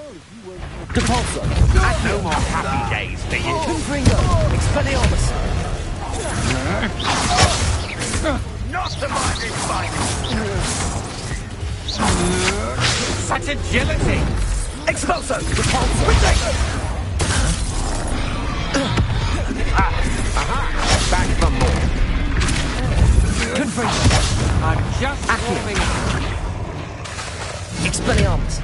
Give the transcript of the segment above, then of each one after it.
Depulso. No more happy days for you. Confringo. Expelliarmus. Not to mind this fight. Such agility. Expulso. Depulso. Protego. Back for more. Confringo. I'm just warming up. Expelliarmus.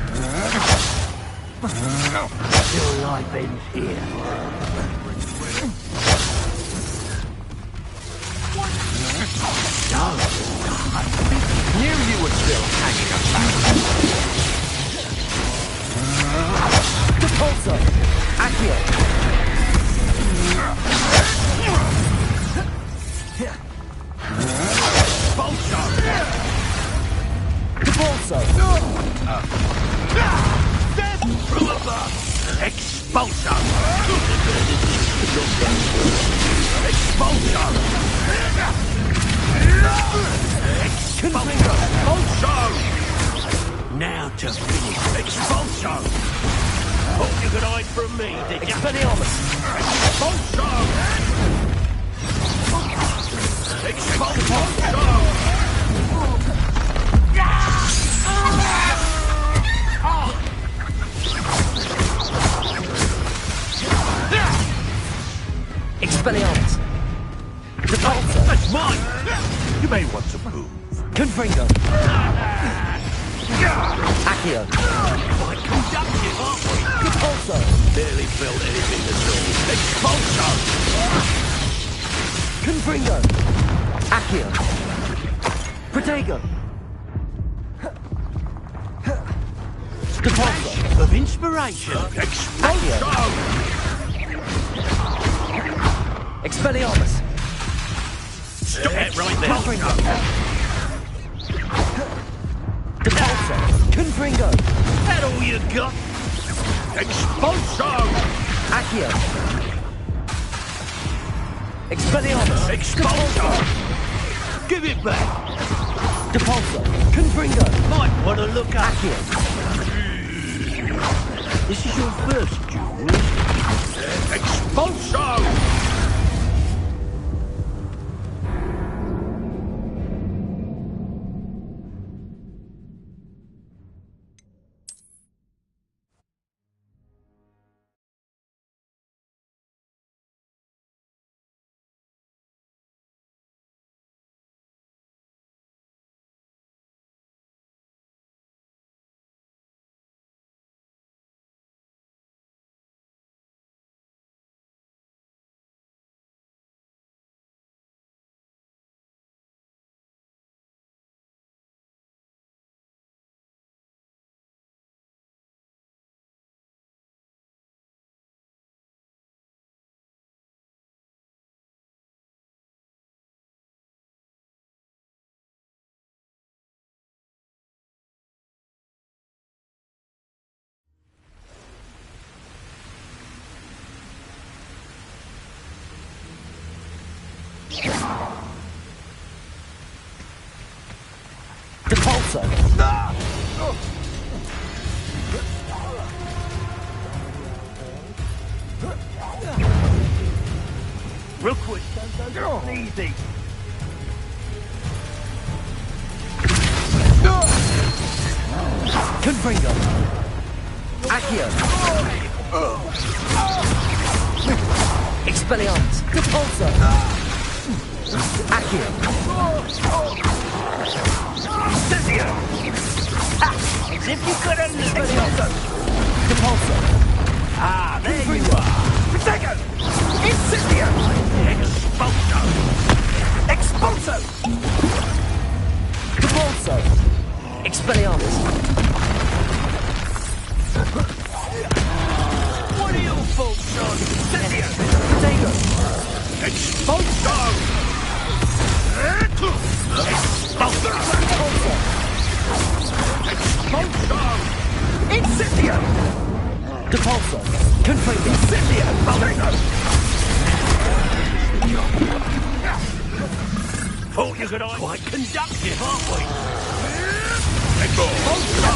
Your life ends here. Knew you were still hanging about. Depulso. Accio. Depulso. From above. Expulso. Expulso. Expulso. Now to finish. Expulso. Thought you could hide from me, did you? Expelliarmus. Expulso. Expulso. Expelliarmus. Depulso. That's mine! You may want to move. Confringo. Accio. Quite conductive, aren't we? Depulso. Barely felt anything at all. Expulso! Confringo. Accio. Protego. Depulso. Of inspiration. Expulso! Expelliarmus. Stop it right there. Confringo. Depulso. Confringo. That all you got? Expulso! Accio. Expelliarmus. Expulso! Give it back! Depulso. Confringo. Might want to look up. Accio. This is your first duel. Expulso! Depulso. Real quick. Easy. Confringo. Accio. Expelliarmus. Depulso. Accio. Cynthia! As if you could have Expelliarmus. Depulso. Ah, there you are. Protego. Incendio. Expulso! Expulso. Depulso. Expelliarmus. What are your faults, son? Cynthia! Protego. Expulso! Expulso! Expulso! Incendio. Depulso. Confringo. Cynthia! Protego! Thought you could hide. Quite conductive, aren't we? Expulso!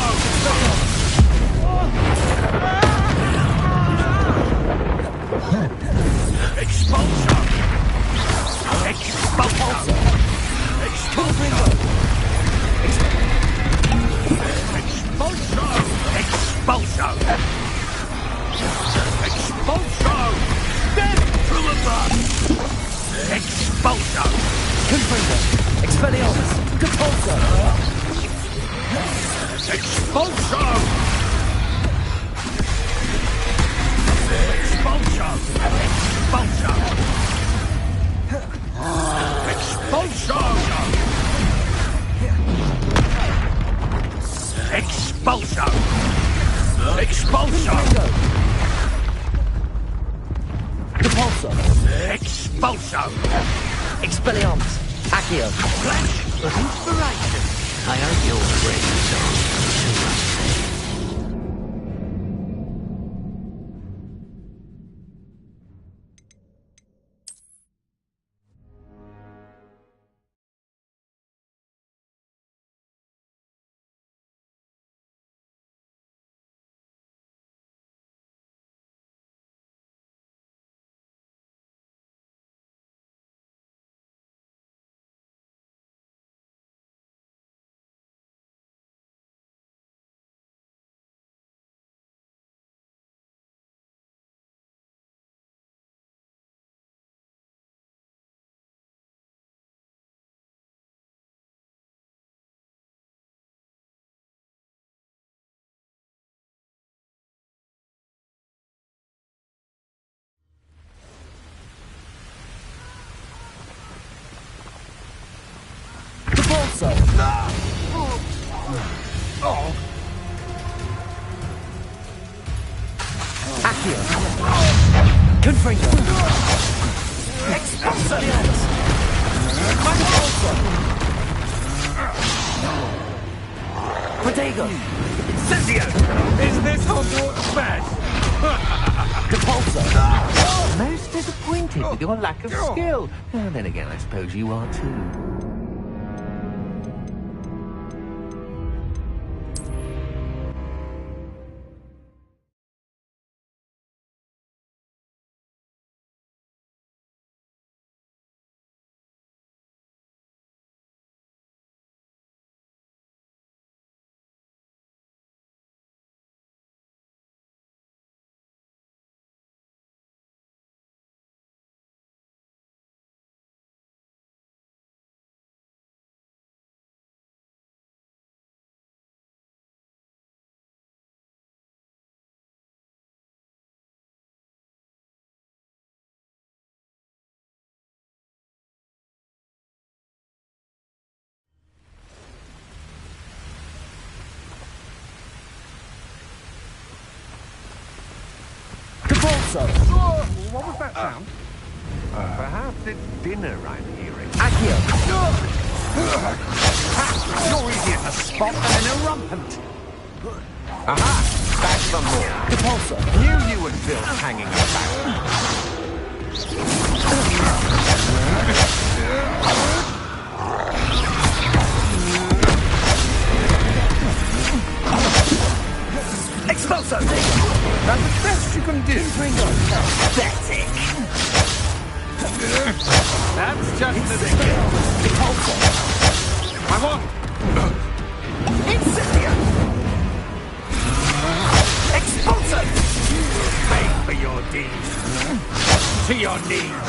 Expulsion! Expulsion! Expulsion! Expulsion! Expulsion! Expulsion! Death through a bus! Expulsion! Confringo! Expelliarmus! Depulso! Expulsion! Expulsion! Expulsion! Expulsion! Expulsion! Expulsion! Depulso! Expulsion! Expelliarmus! Accio! Flash of inspiration! I hope your friends aren't too upset. Depulso! Accio! Confringo! Expelliarmus! Depulso! Protego! Incendio! Is this Hogwarts bad? Depulso! Most disappointed with your lack of skill. And then again, I suppose you are too. Depulso! What was that sound? Perhaps it's dinner I'm hearing. Accio! You're easier to spot than an irrumpant. Aha! Back for more. Depulso! Knew you would build hanging about. Expulso! That's the best you can do. Confringo! Pathetic! That's just the beginning. Depulso! I want. Incendio! Expulso! Pay for your deeds. To your knees.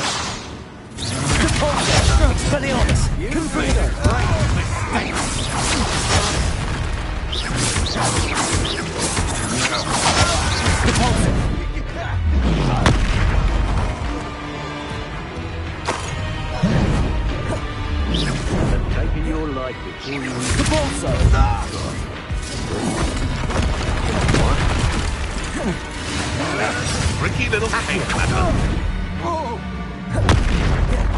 Depulso! Expelliarmus! Confringo! Depulso! I'm taking your life before you... Depulso! Tricky little cake matter.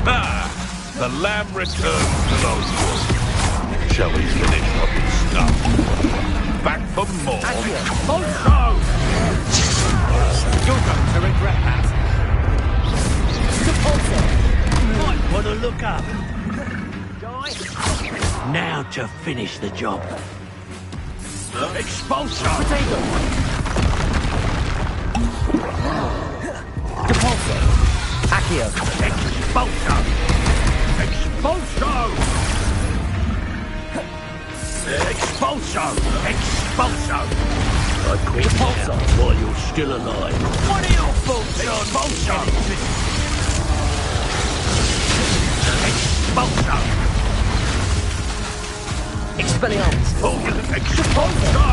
Ah! The lamb returns to those woods. Shall we finish what we stopped? Back for more. Also! You're going to regret that. Depulso! Might want to look up. Now to finish the job. Expulsion! Potato! Depulso. Accio. Expulso! Expulso! Expulso! Expulso! I quit Depulso. now while you're still alive. What are your faults, John? Expulso! Expulso! Expelliarmus. Expulso!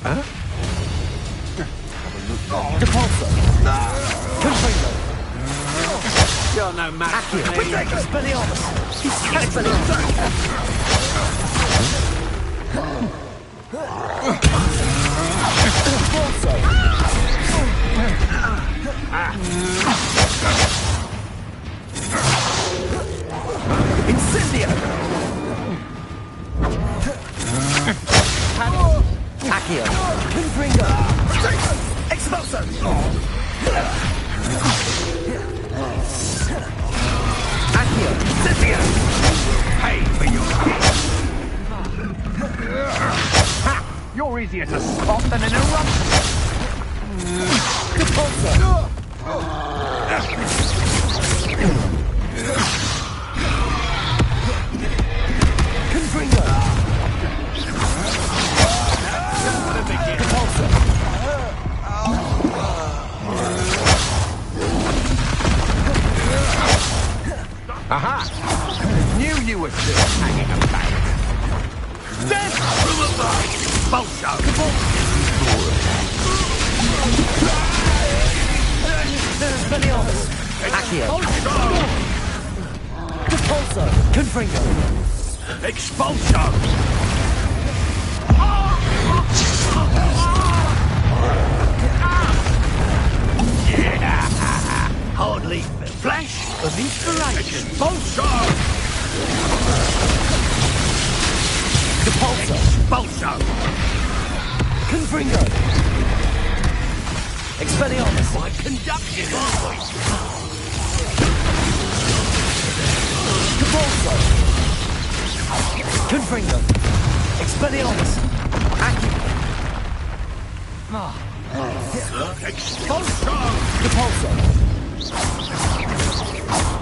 Huh? Depulso. Confringo. You're no match for Accio. me. Expelliarmus. Expelliarmus. Depulso. Incendio. Accio. Confringo. Expulso. Accio. Incendio. Pay for your Ha! You're easier to spot than an eruption. Depulso. Confringo. Depulso. Aha! Knew you were still hanging about. death from above! Expulso! Expelliarmus. Accio. Depulso. Confringo. Expulso! Yeah! Hardly flash of inspiration. Expulso! Depulso. Expulso! Confringo. Expelliarmus. By conductive, aren't we? Depulso. Confringo. Expelliarmus. Accio. Expulso! Depulso.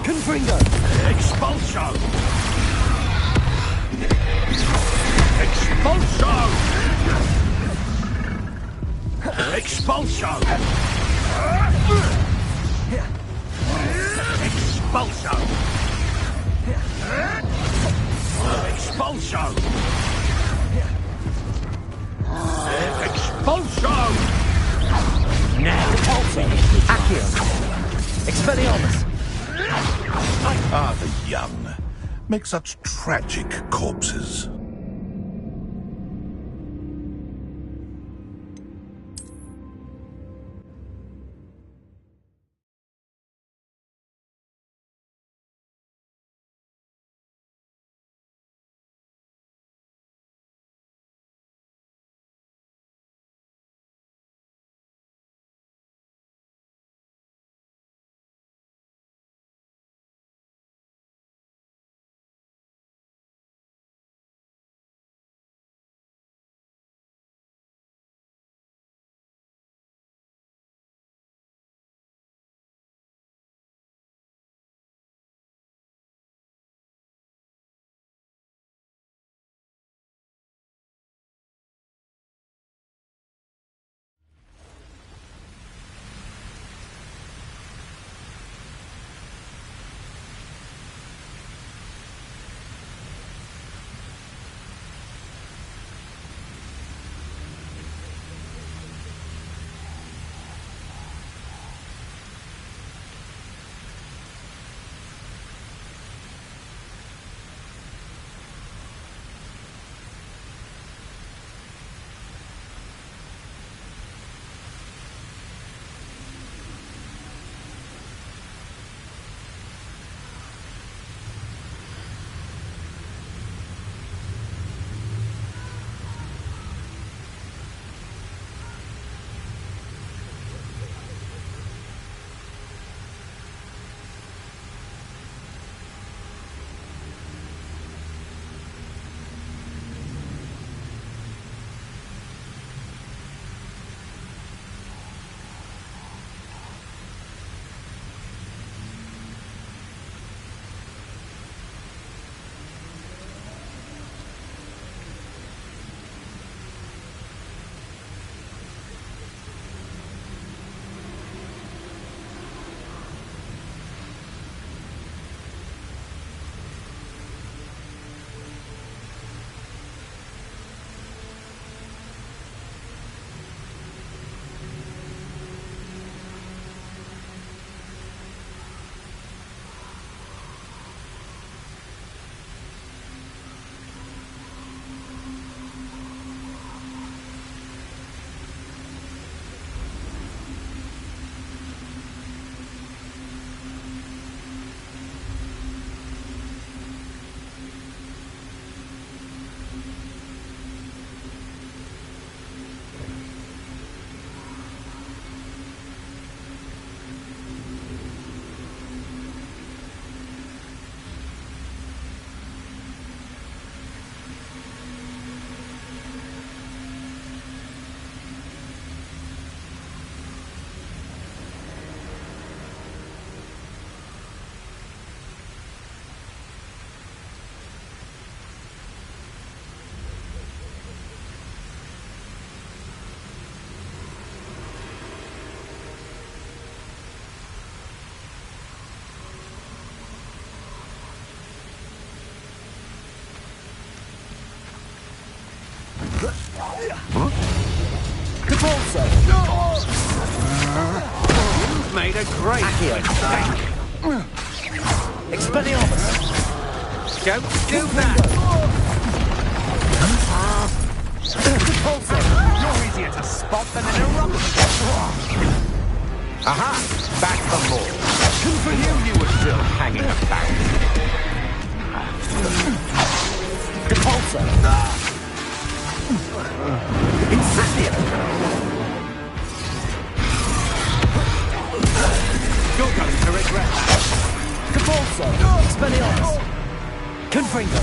Confringo. Expulso! Expulso! Expulso! Expulso! Expulso! Expulso! Now. Repulso. Accio. Expelliarmus. Ah, the young make such tragic corpses. Repulso. You've made a great Accio. mistake. Expelliarmus. Don't do that! Repulso. You're easier to spot than an eruption. Aha! Back for more. Who for you were still hanging about? Repulso. Incendio. You're going to regret that. Repulso. Expelliarmus. Confringo.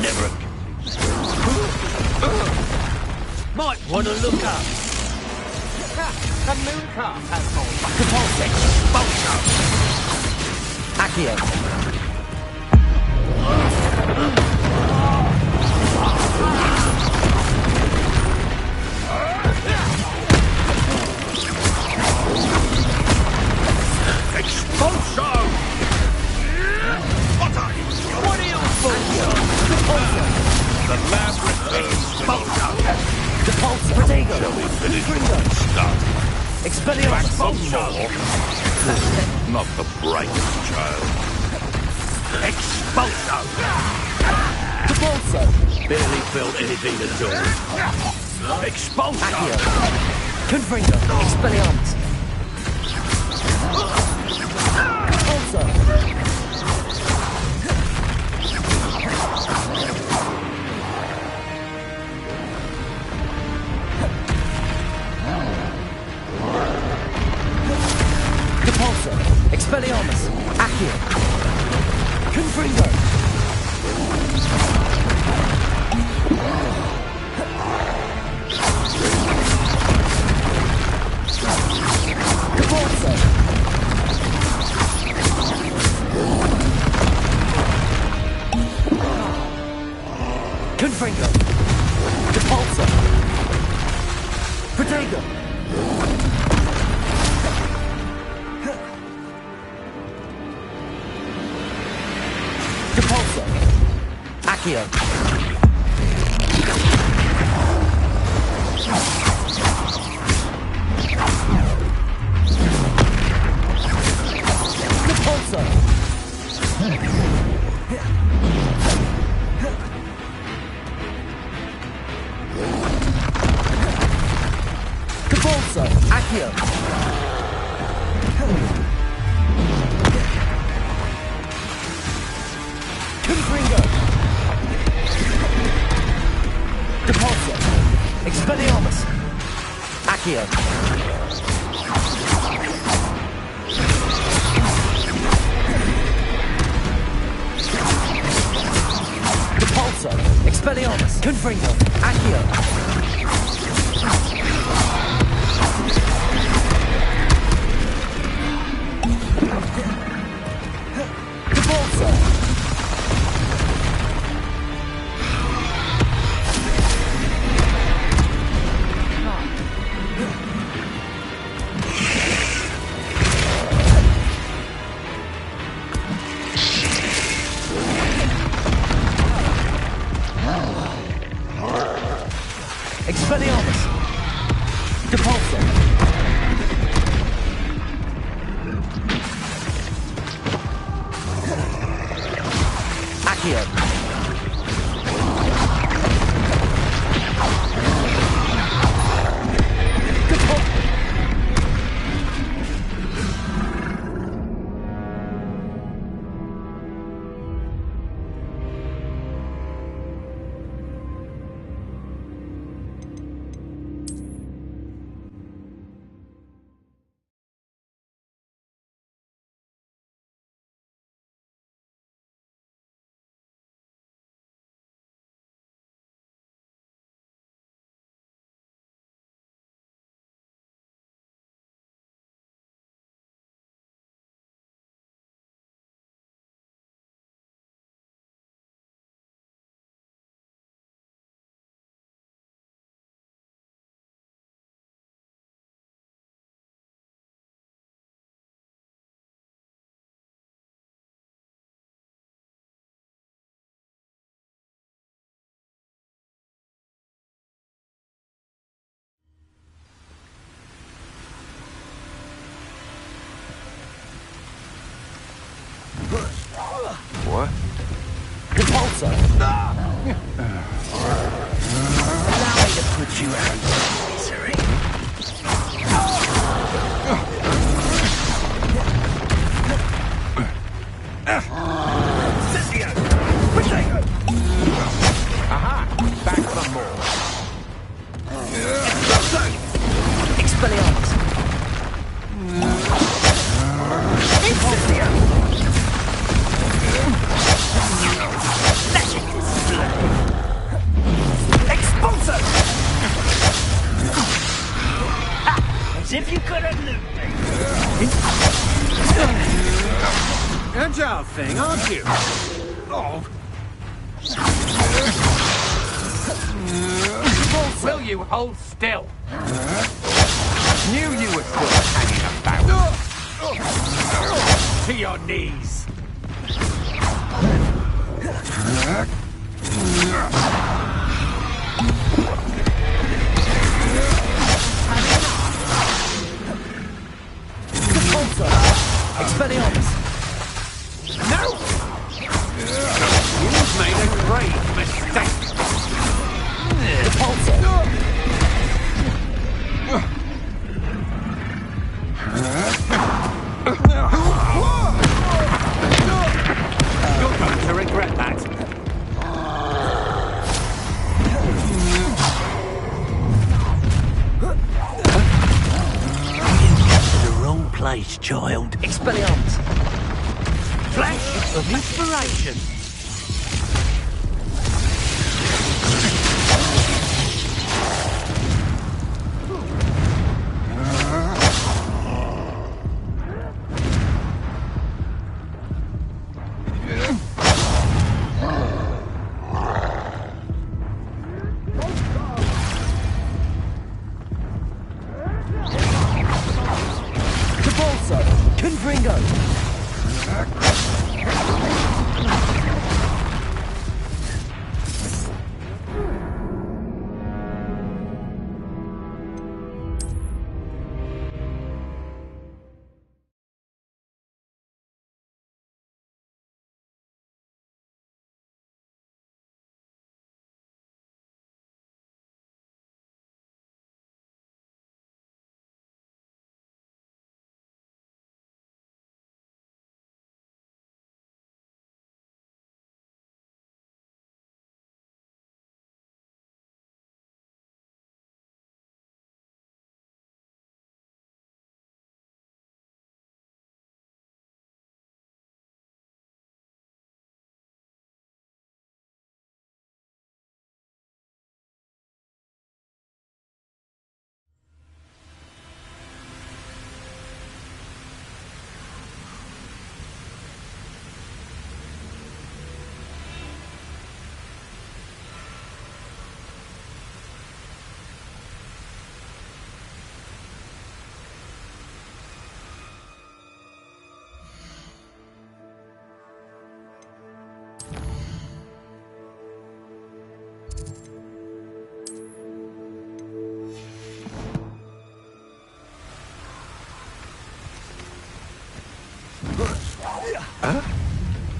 Never. Might want to look up. A moon calf has more. Repulso. Bolso. Accio. Expulso! What are you? What are you for? The lamb returns to Expulso! Depulso. Protego. Shall we finish Confringo. what we started? Expelliarmus. For more? Not the brightest child. Expulso! Depulso. Barely felt anything at all. Expulso! Accio. Confringo. Expelliarmus. Depulso. Depulso. Expelliarmus. Accio. Confringo. Depulso. Confringo. Depulso. Protego. Depulso. Accio. Depulso. Depulso. Accio. Confringo. Depulso. Expelliarmus. Accio. Depulso. Expelliarmus. Confringo. Accio. Depulso. Expelliarmus. Depulso. Accio. Depulso. What? Depulso. Allow me to put you out of your misery. Sissio! Protego! Aha! Back for more. Expulso! Expelliarmus. Sissio! Expulso! As if you could have looped me. Agile thing, aren't you? Oh. Will you hold still? Knew you were still hanging about. to your knees. Repulsor! Expelliarmus! No! You've made a grave mistake. Repulsor! You're going to regret that. The wrong place, child. Expelliarmus! Flash of inspiration. Repulsor! Confringo!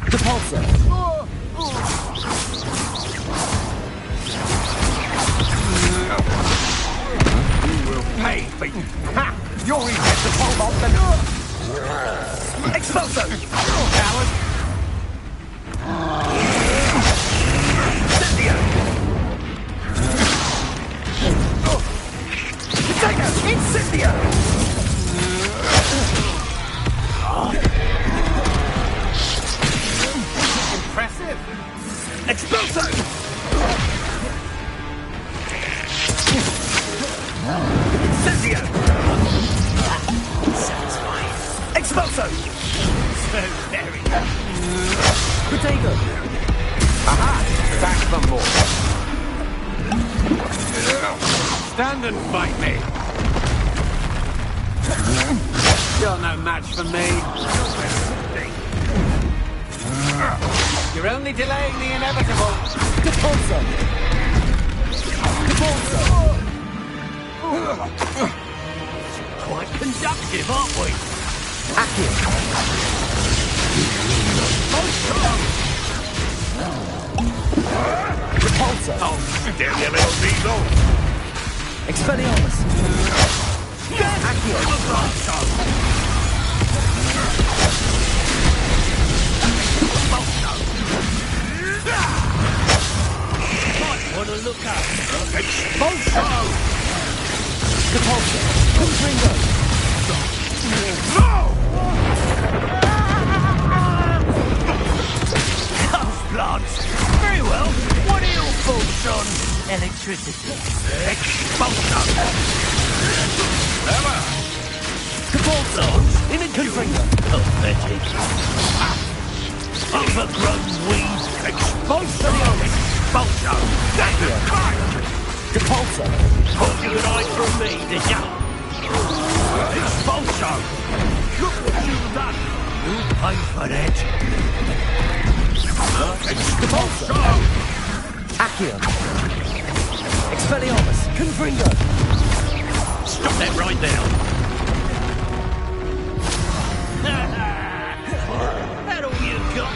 Repulsor! You will pay for you. Ha! You're easier to hold on than... Expulso! Coward! Potato! Incendio! Impressive. Expulso! Incendio! Satisfying. Expulso! So very. Potato! Aha! Back for more. Stand and fight me. You're no match for me. You're only delaying the inevitable. Repulsor! Repulsor! Quite conductive, aren't we? Accio! Repulsor! Oh, damn you little diesel! Expelliarmus! Accio! Might want to look up. Expulsion! Repulsor! Confringo! No! House plants! Very well. What are your thoughts on electricity? Expulsion! Never! Repulsor! In and Confringo! Pathetic. Overgrown weed! Expulsion! Expulsion! Accio! Repulsor! Hope you an eye from me, did ya? Expulsion! Look what you've done! You'll pay for that. Accio. Expelliarmus. Confringo. Stop that right now. That all you got?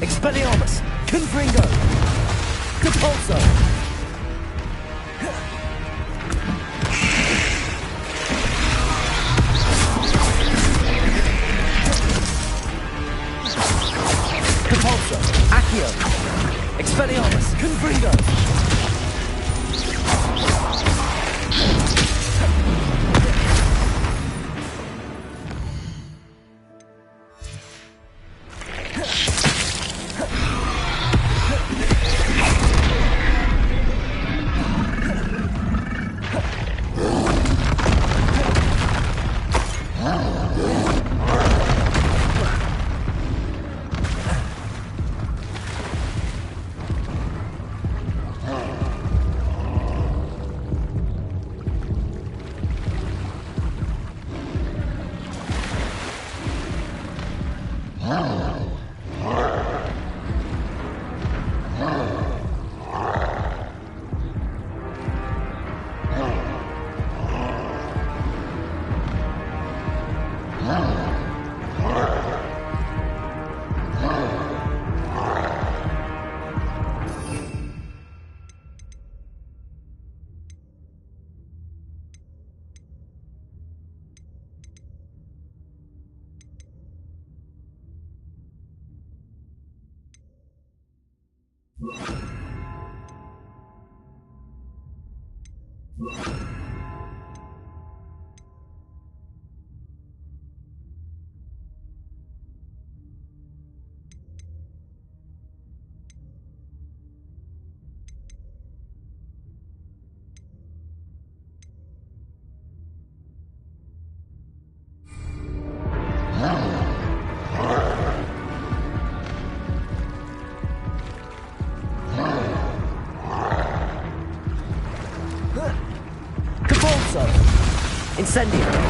Expelliarmus! Confringo! Depulso! Depulso! Accio! Expelliarmus! Confringo! Incendio!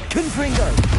Confringo!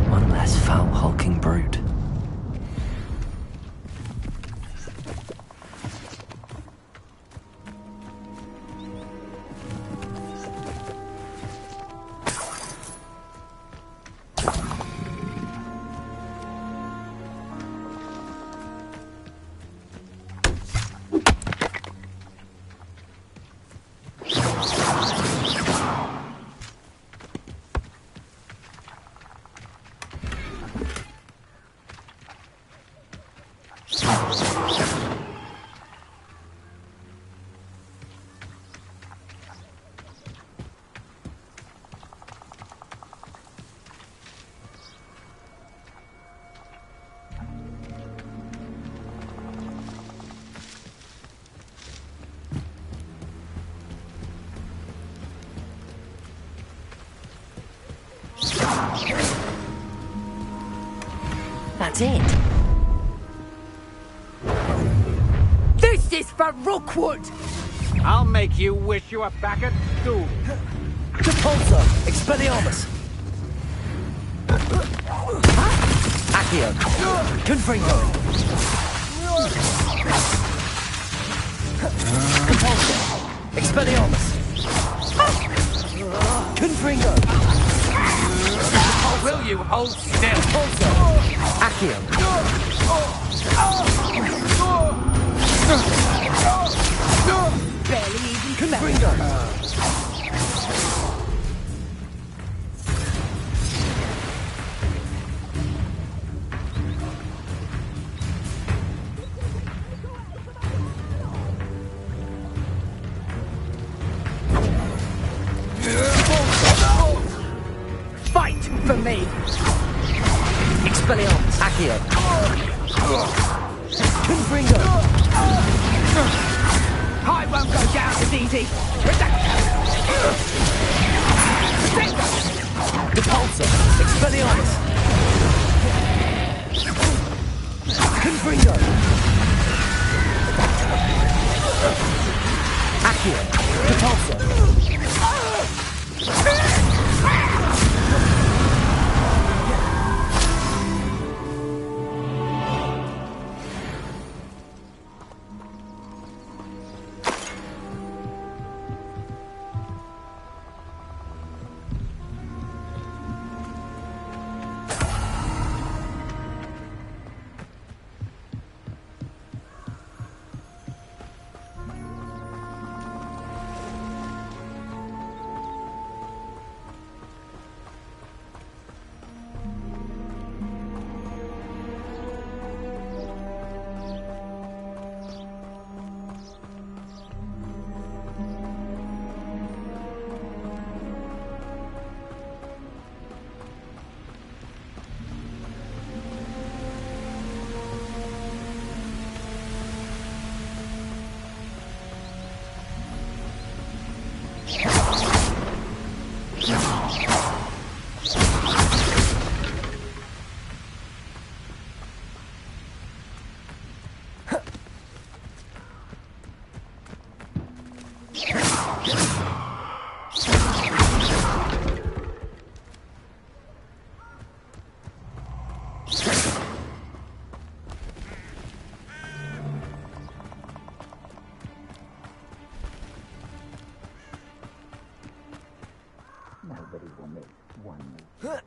One less foul hulking brute. That's it. This is for Rookwood! I'll make you wish you were back at school. Depulso! Expelliarmus! Accio! Confringo! Depulso! Expelliarmus! Confringo! Will you hold still? Depulso! Accio! Barely even Confringo! fight for me! Expelliarmus! Accio! Confringo! I won't go down as easy! Depulso! Expelliarmus! Confringo! Accio! Depulso! Nobody will miss one student.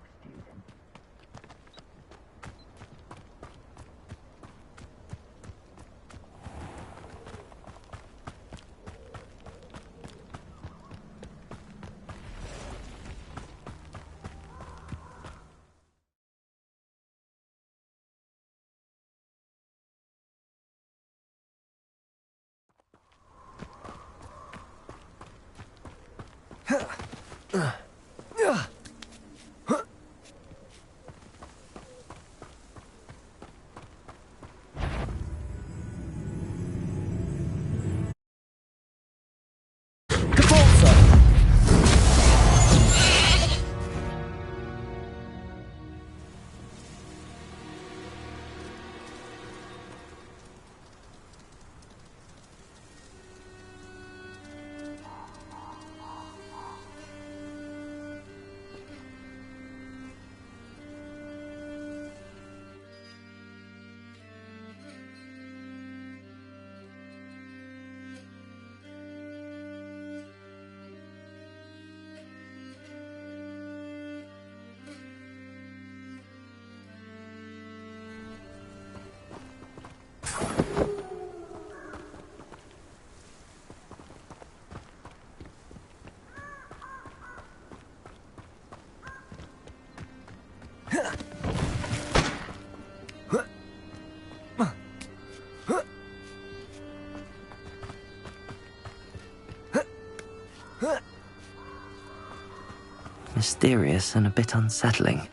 Mysterious and a bit unsettling.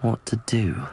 What to do?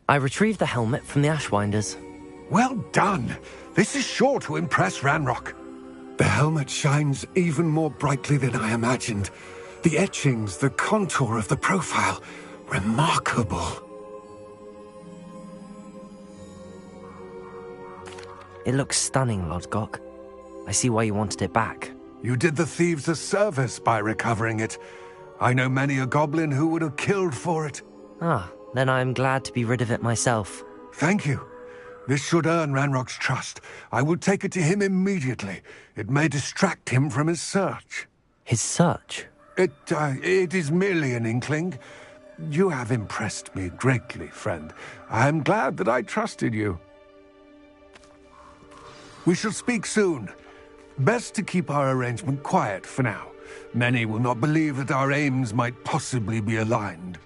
I retrieved the helmet from the Ashwinders. Well done. This is sure to impress Ranrock. The helmet shines even more brightly than I imagined. The etchings, the contour of the profile. Remarkable. It looks stunning, Lodgok. I see why you wanted it back. You did the thieves a service by recovering it. I know many a goblin who would have killed for it. Ah, then I am glad to be rid of it myself. Thank you. This should earn Ranrock's trust. I will take it to him immediately. It may distract him from his search. His search? It is merely an inkling. You have impressed me greatly, friend. I am glad that I trusted you. We shall speak soon. Best to keep our arrangement quiet for now. Many will not believe that our aims might possibly be aligned.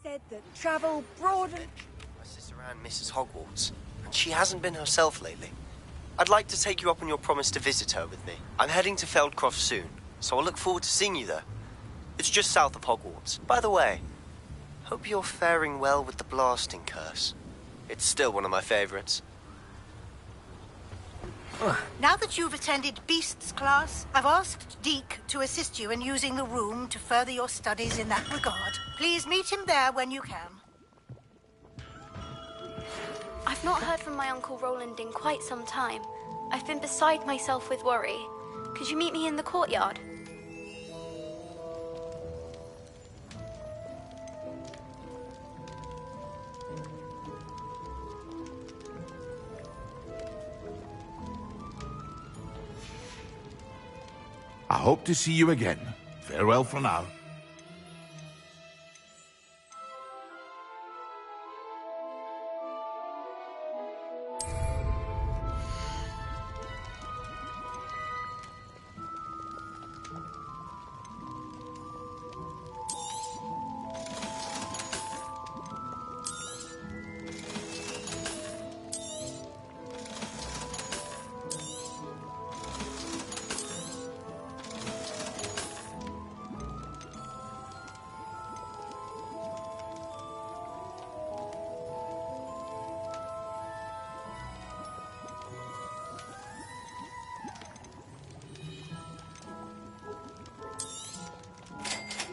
said that travel broaden. My sister Anne misses Hogwarts, and she hasn't been herself lately. I'd like to take you up on your promise to visit her with me. I'm heading to Feldcroft soon, so I'll look forward to seeing you there. It's just south of Hogwarts. By the way, hope you're faring well with the blasting curse. It's still one of my favorites. Now that you've attended Beasts class, I've asked Deke to assist you in using the room to further your studies in that regard. Please meet him there when you can. I've not heard from my Uncle Roland in quite some time. I've been beside myself with worry. Could you meet me in the courtyard? I hope to see you again. Farewell for now.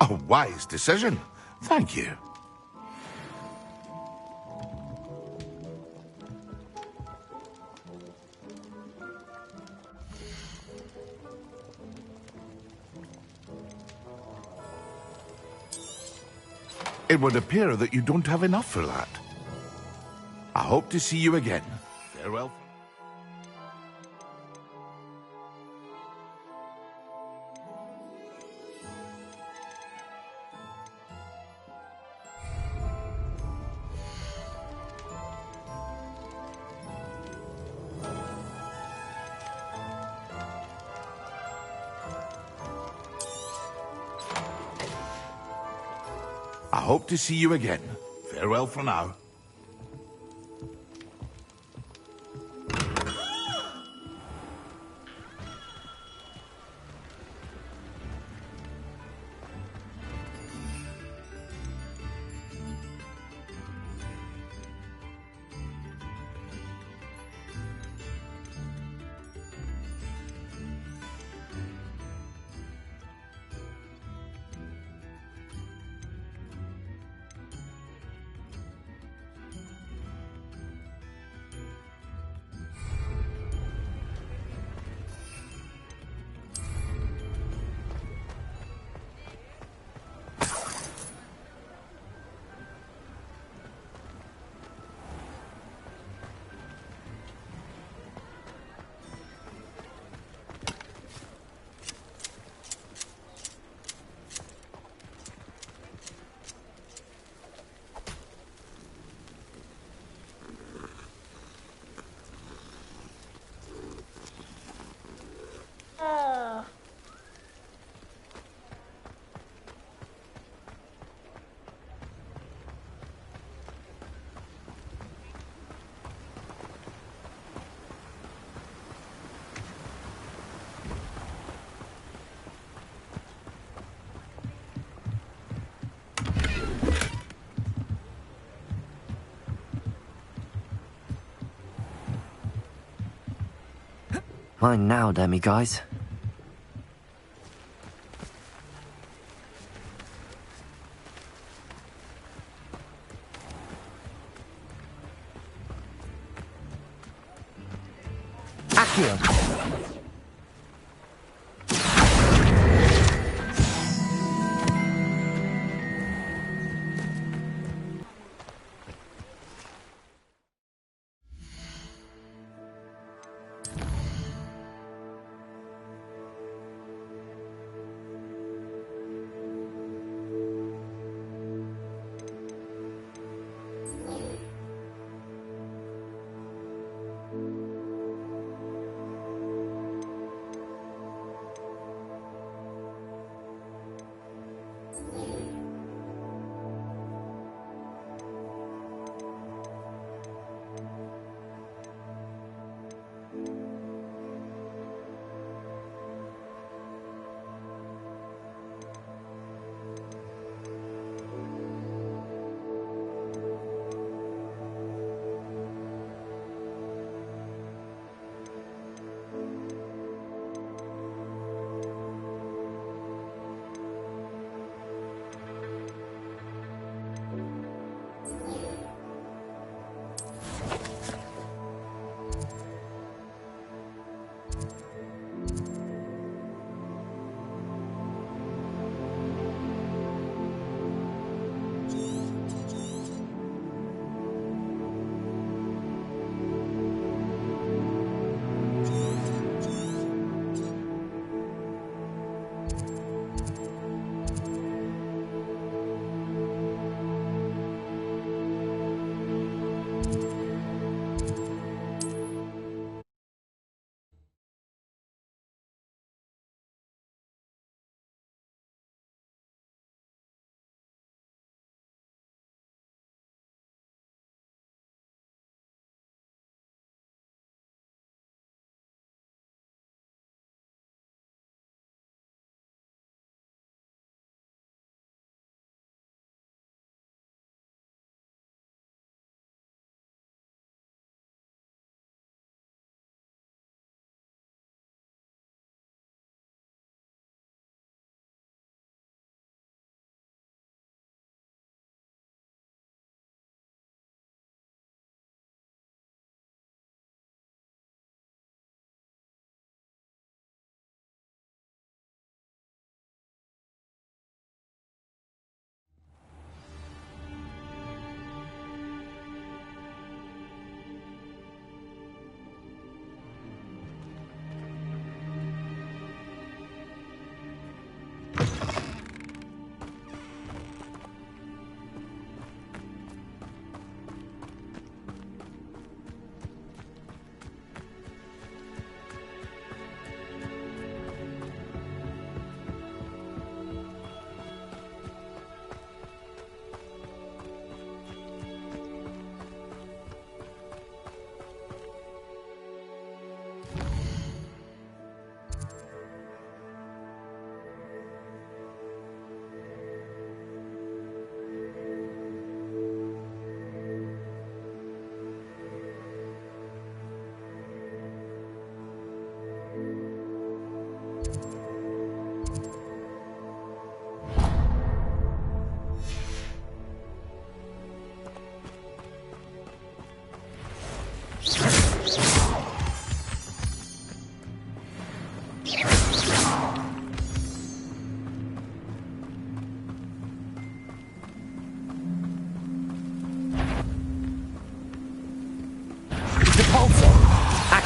A wise decision. Thank you. It would appear that you don't have enough for that. I hope to see you again. Farewell. I hope to see you again. Farewell for now. Mine now, demi guys. Accio.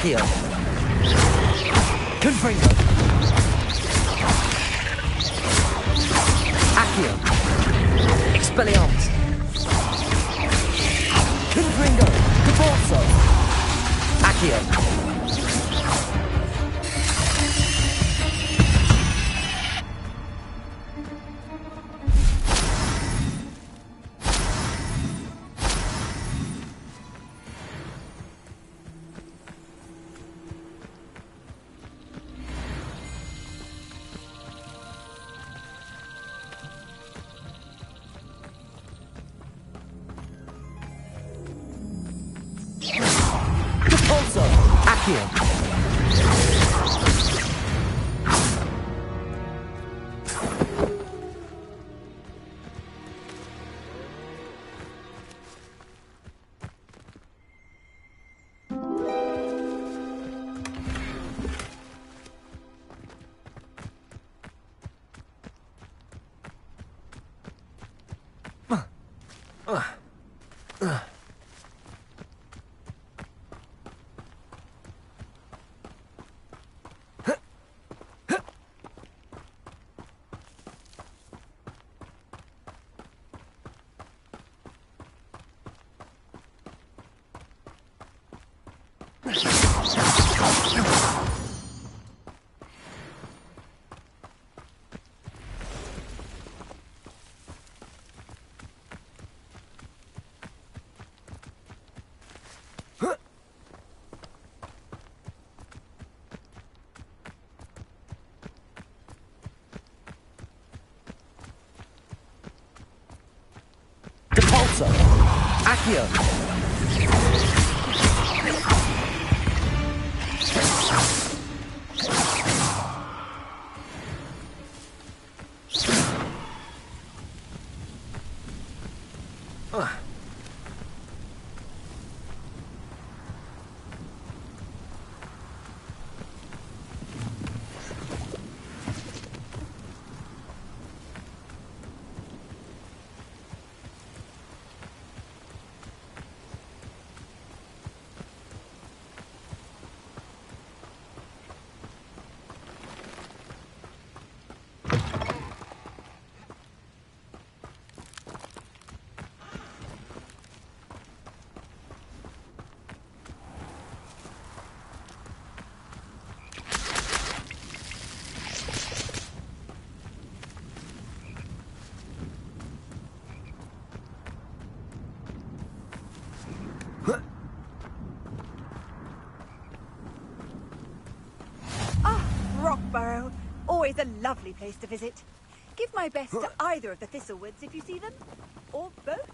Accio. Confringo. Accio. Expelliarmus. Confringo. Caforzo. Accio. Accio. Depulso. Accio. Rockburrow. Always a lovely place to visit. Give my best to either of the Thistlewoods if you see them. Or both.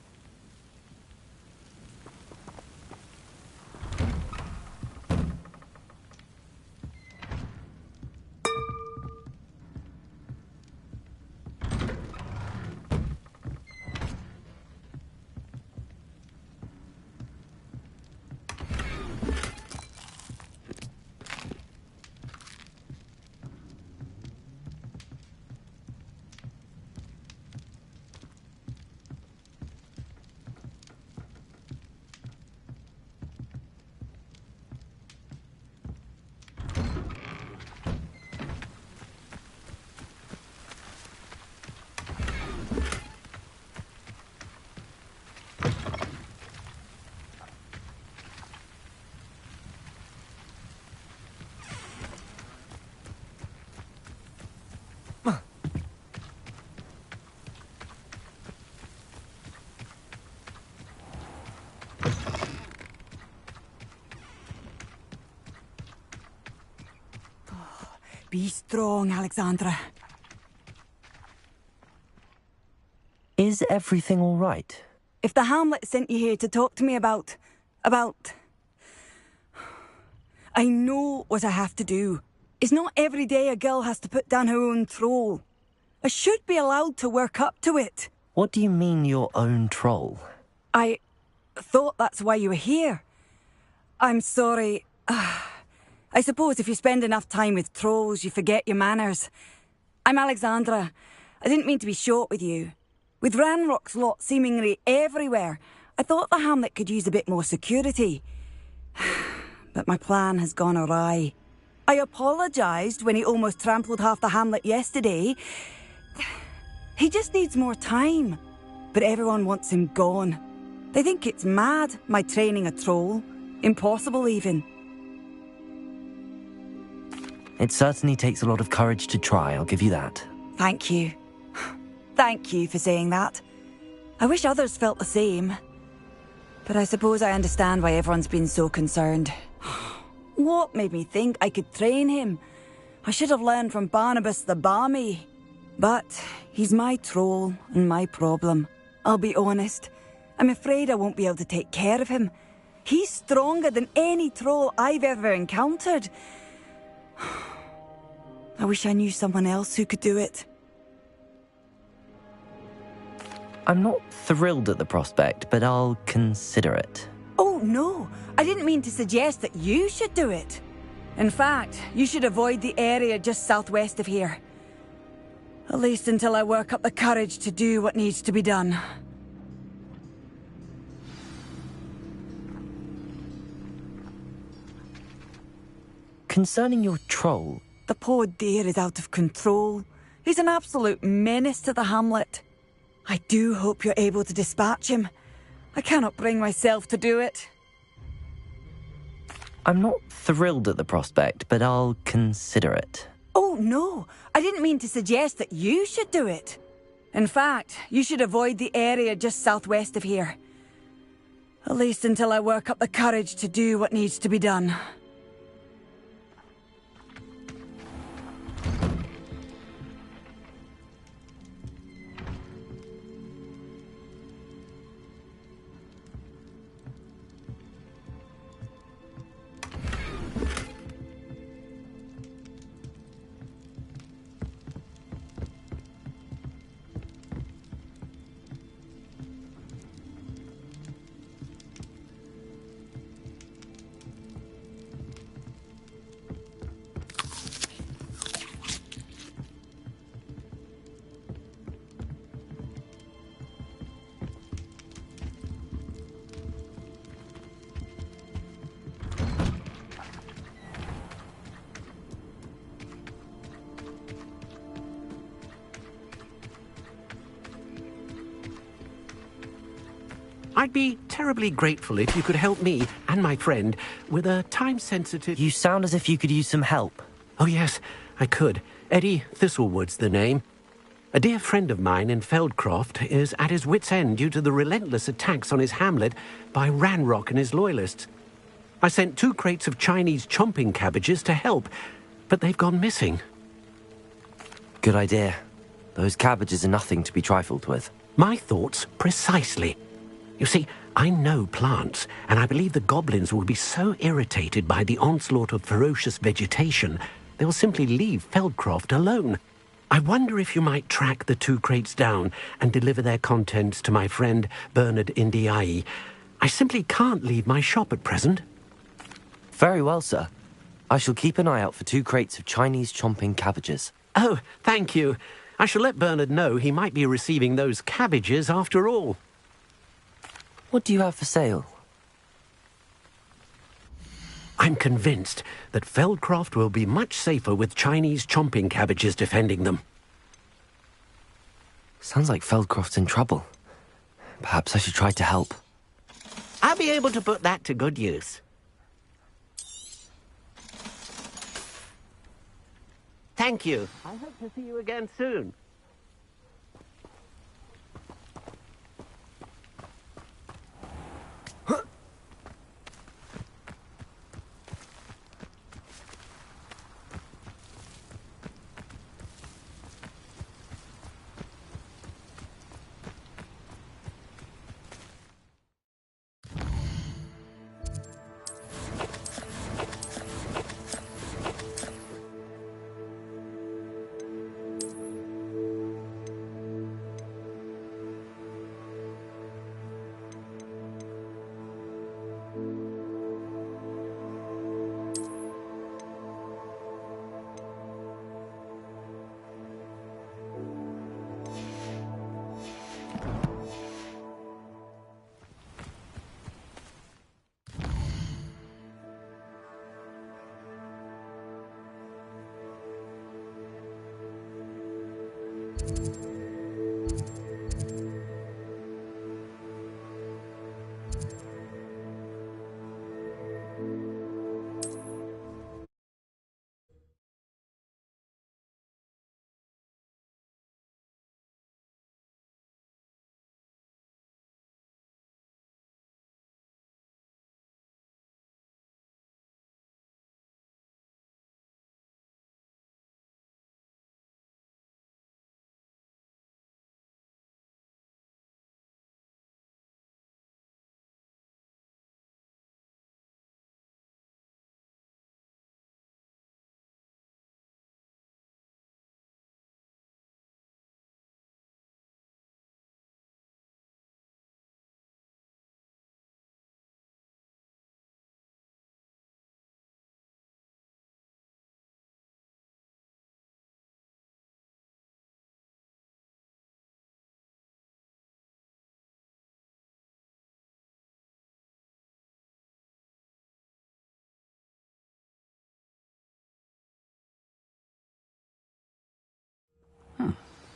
Be strong, Alexandra. Is everything all right? If the Hamlet sent you here to talk to me about... I know what I have to do. It's not every day a girl has to put down her own troll. I should be allowed to work up to it. What do you mean, your own troll? I thought that's why you were here. I'm sorry. I suppose if you spend enough time with trolls, you forget your manners. I'm Alexandra. I didn't mean to be short with you. With Ranrock's lot seemingly everywhere, I thought the Hamlet could use a bit more security. but my plan has gone awry. I apologised when he almost trampled half the hamlet yesterday. He just needs more time. But everyone wants him gone. They think it's mad, my training a troll. Impossible, even. It certainly takes a lot of courage to try, I'll give you that. Thank you. Thank you for saying that. I wish others felt the same. But I suppose I understand why everyone's been so concerned. What made me think I could train him? I should have learned from Barnabas the Barmy. But he's my troll and my problem. I'll be honest. I'm afraid I won't be able to take care of him. He's stronger than any troll I've ever encountered. I wish I knew someone else who could do it. I'm not thrilled at the prospect, but I'll consider it. Oh, no. I didn't mean to suggest that you should do it. In fact, you should avoid the area just southwest of here. At least until I work up the courage to do what needs to be done. Concerning your troll... The poor dear is out of control. He's an absolute menace to the hamlet. I do hope you're able to dispatch him. I cannot bring myself to do it. I'm not thrilled at the prospect, but I'll consider it. Oh, no. I didn't mean to suggest that you should do it. In fact, you should avoid the area just southwest of here. At least until I work up the courage to do what needs to be done. I'd be terribly grateful if you could help me and my friend with a time-sensitive... You sound as if you could use some help. Oh, yes, I could. Eddie Thistlewood's the name. A dear friend of mine in Feldcroft is at his wit's end due to the relentless attacks on his hamlet by Ranrock and his loyalists. I sent 2 crates of Chinese chomping cabbages to help, but they've gone missing. Good idea. Those cabbages are nothing to be trifled with. My thoughts precisely. You see, I know plants, and I believe the goblins will be so irritated by the onslaught of ferocious vegetation, they'll simply leave Feldcroft alone. I wonder if you might track the 2 crates down and deliver their contents to my friend Bernard Indiai. I simply can't leave my shop at present. Very well, sir. I shall keep an eye out for 2 crates of Chinese chomping cabbages. Oh, thank you. I shall let Bernard know he might be receiving those cabbages after all. What do you have for sale? I'm convinced that Feldcroft will be much safer with Chinese chomping cabbages defending them. Sounds like Feldcroft's in trouble. Perhaps I should try to help. I'll be able to put that to good use. Thank you. I hope to see you again soon.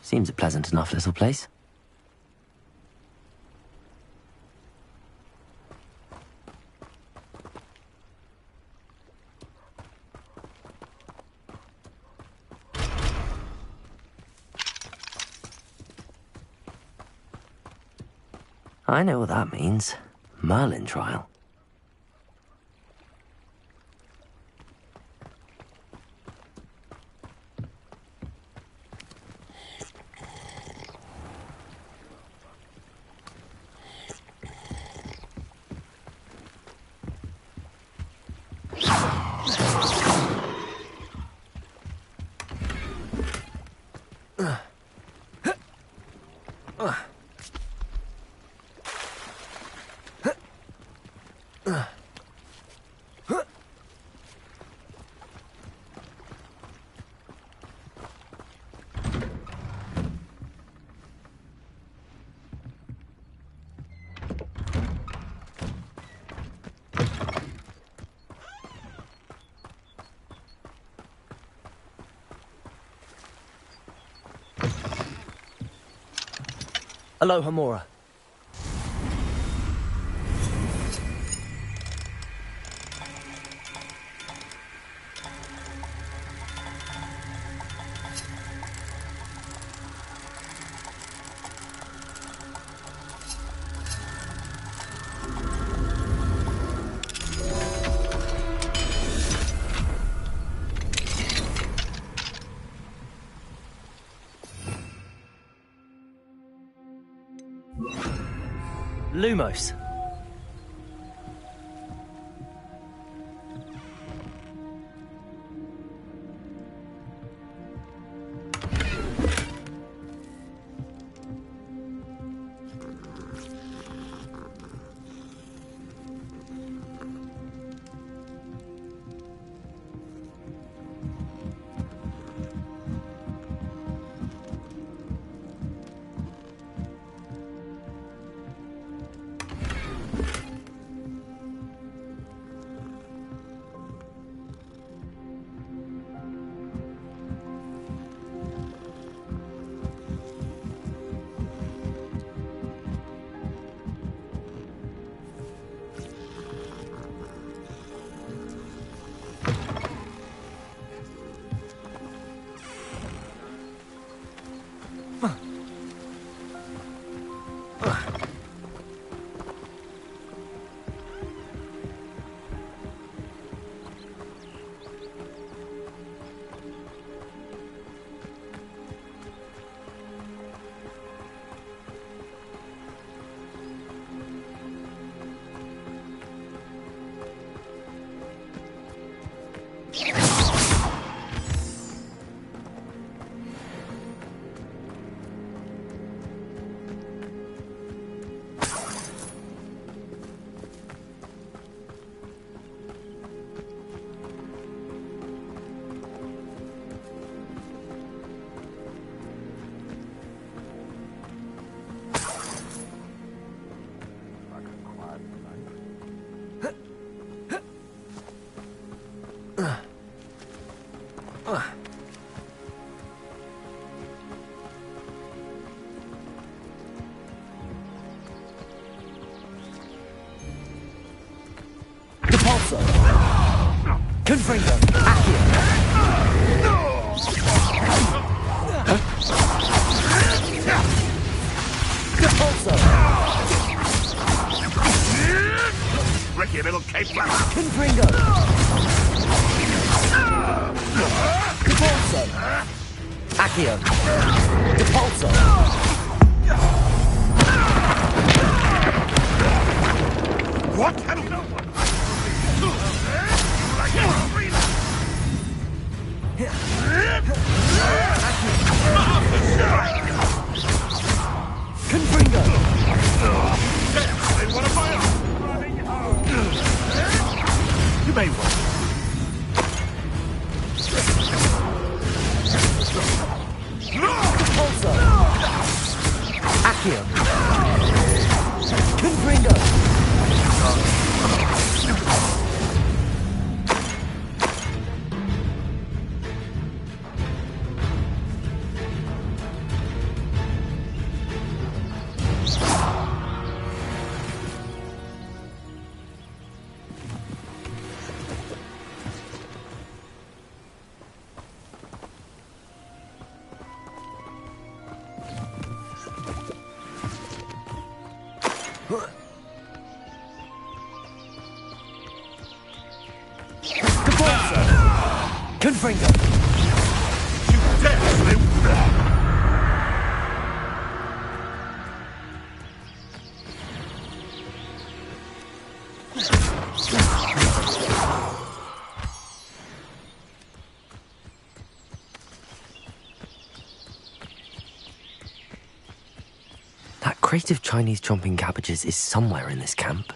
Seems a pleasant enough little place. I know what that means. Merlin trial. Aloha Mora. Lumos. Confringo. Accio. Depulso. Ricky, little cape flapper. Confringo. Depulso. Accio. Depulso. What? Confringo. They want to fire. You may want. Depulso. Accio. Confringo. Confringo. You dare slip. That crate of Chinese chomping cabbages is somewhere in this camp.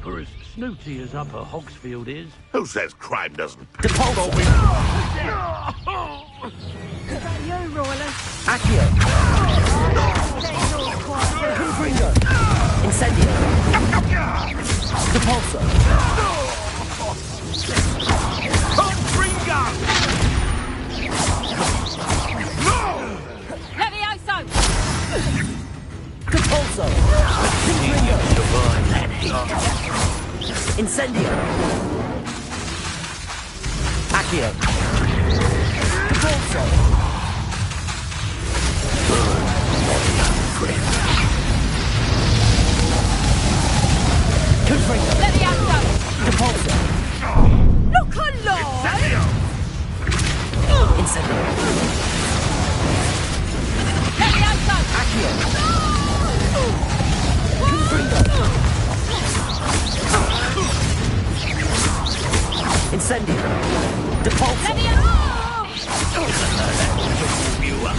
For as snooty as Upper Hogsfield is. Who says crime doesn't pay? Depulso. Is that you, Royland? Accio. Confringo. Incendio. Depulso. Confringo! Levioso! Depulso. Confringo. Survive that heat. Incendio. Accio. Depulso. Confringo. Levioso! Depulso. Look alive! Incendio. Levioso! Accio. Confringo. Incendio. Depulso. You up.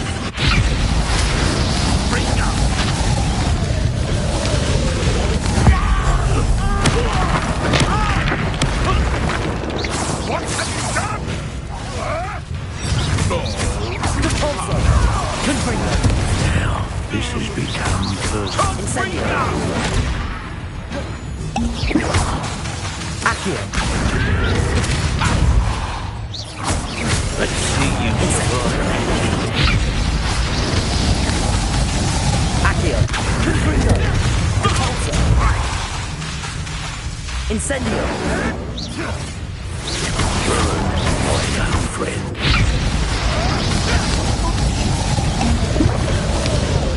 Bring up. What have you done? Depulso. Confringo. Now, this has become personal. Incendio. Accio. Let's see you survive that Accio. Confringo. Depulso. Incendio. burn, my young friend.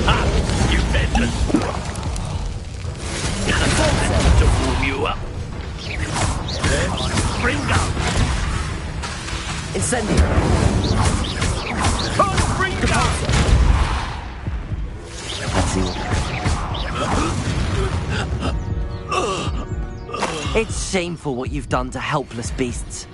Ah, you bedless. To warm you up. Then bring down. Incendio. Bring down. That's it. It's shameful what you've done to helpless beasts.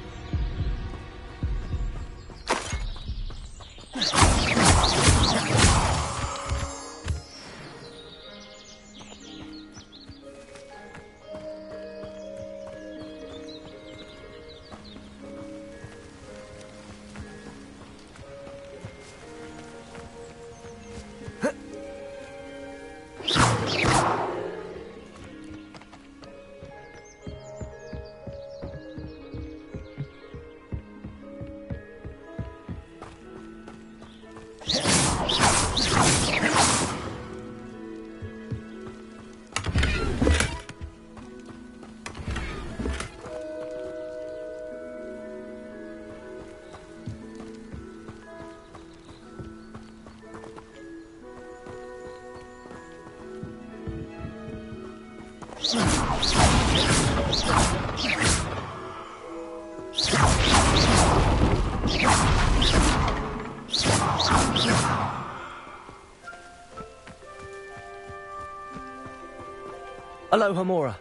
Aloha, Mora.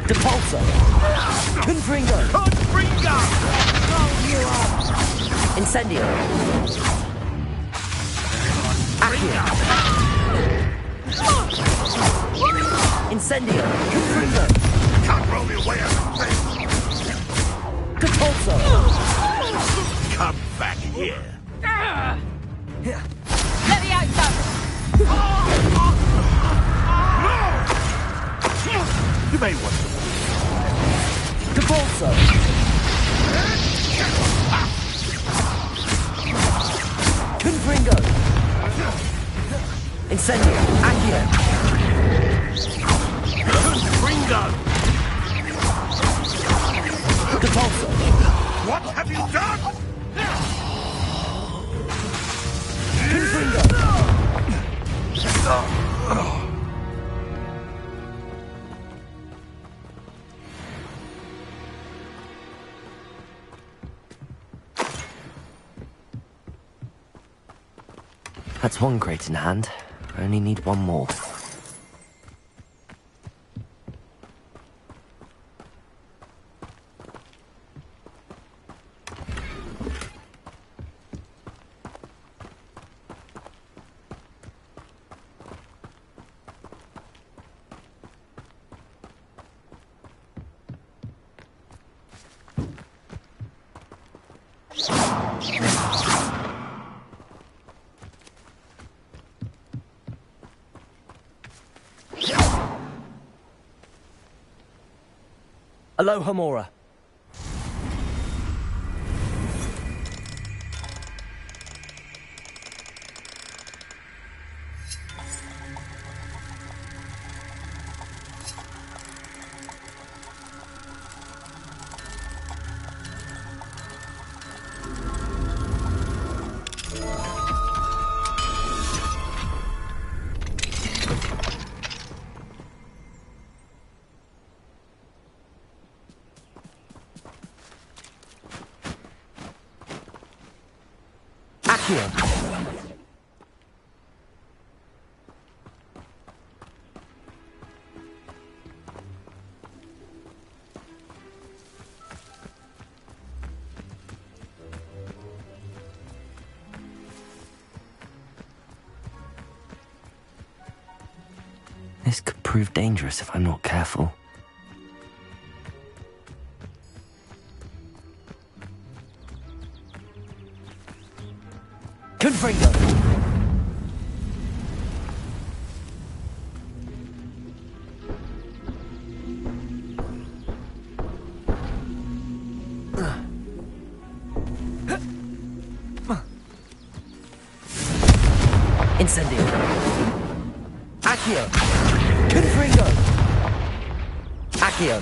Depulso! Confringo! Confringo! Incendio! Accio! Incendio! Confringo! Can't roll me away as a thing! Depulso! Come back here! Let me out, son! You may want to. Depulso! Confringo! Incendio! Accio! Confringo! Depulso! What have you done? Confringo! That's one crate in hand. I only need one more. Aloha, Mora. Accio! This could prove dangerous if I'm not careful. Confringo! Accio! Confringo! Accio!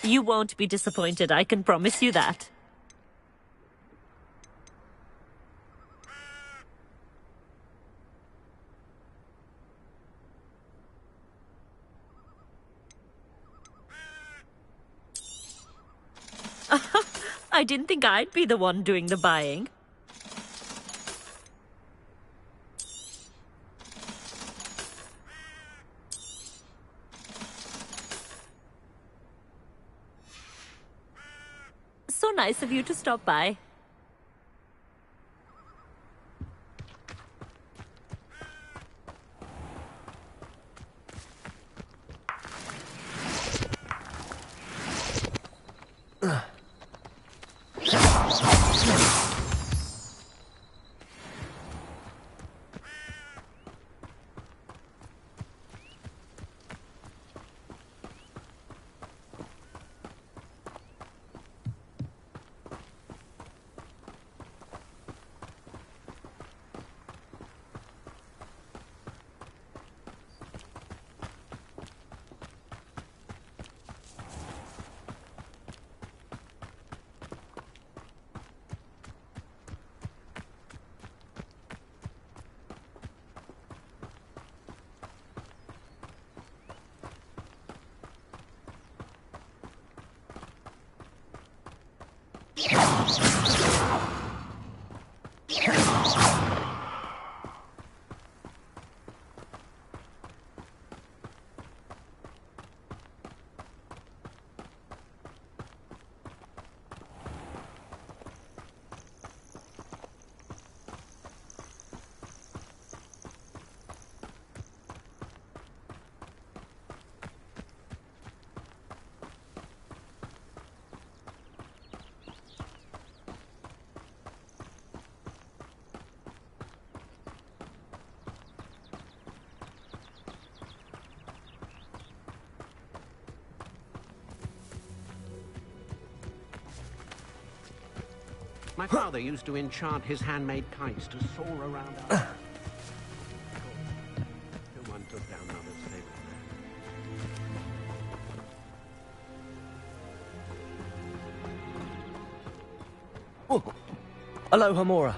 You won't be disappointed, I can promise you that. I didn't think I'd be the one doing the buying. So nice of you to stop by. My father used to enchant his handmade kites to soar around our... No one took down Mother's favorite man. Oh. Aloha, Mora.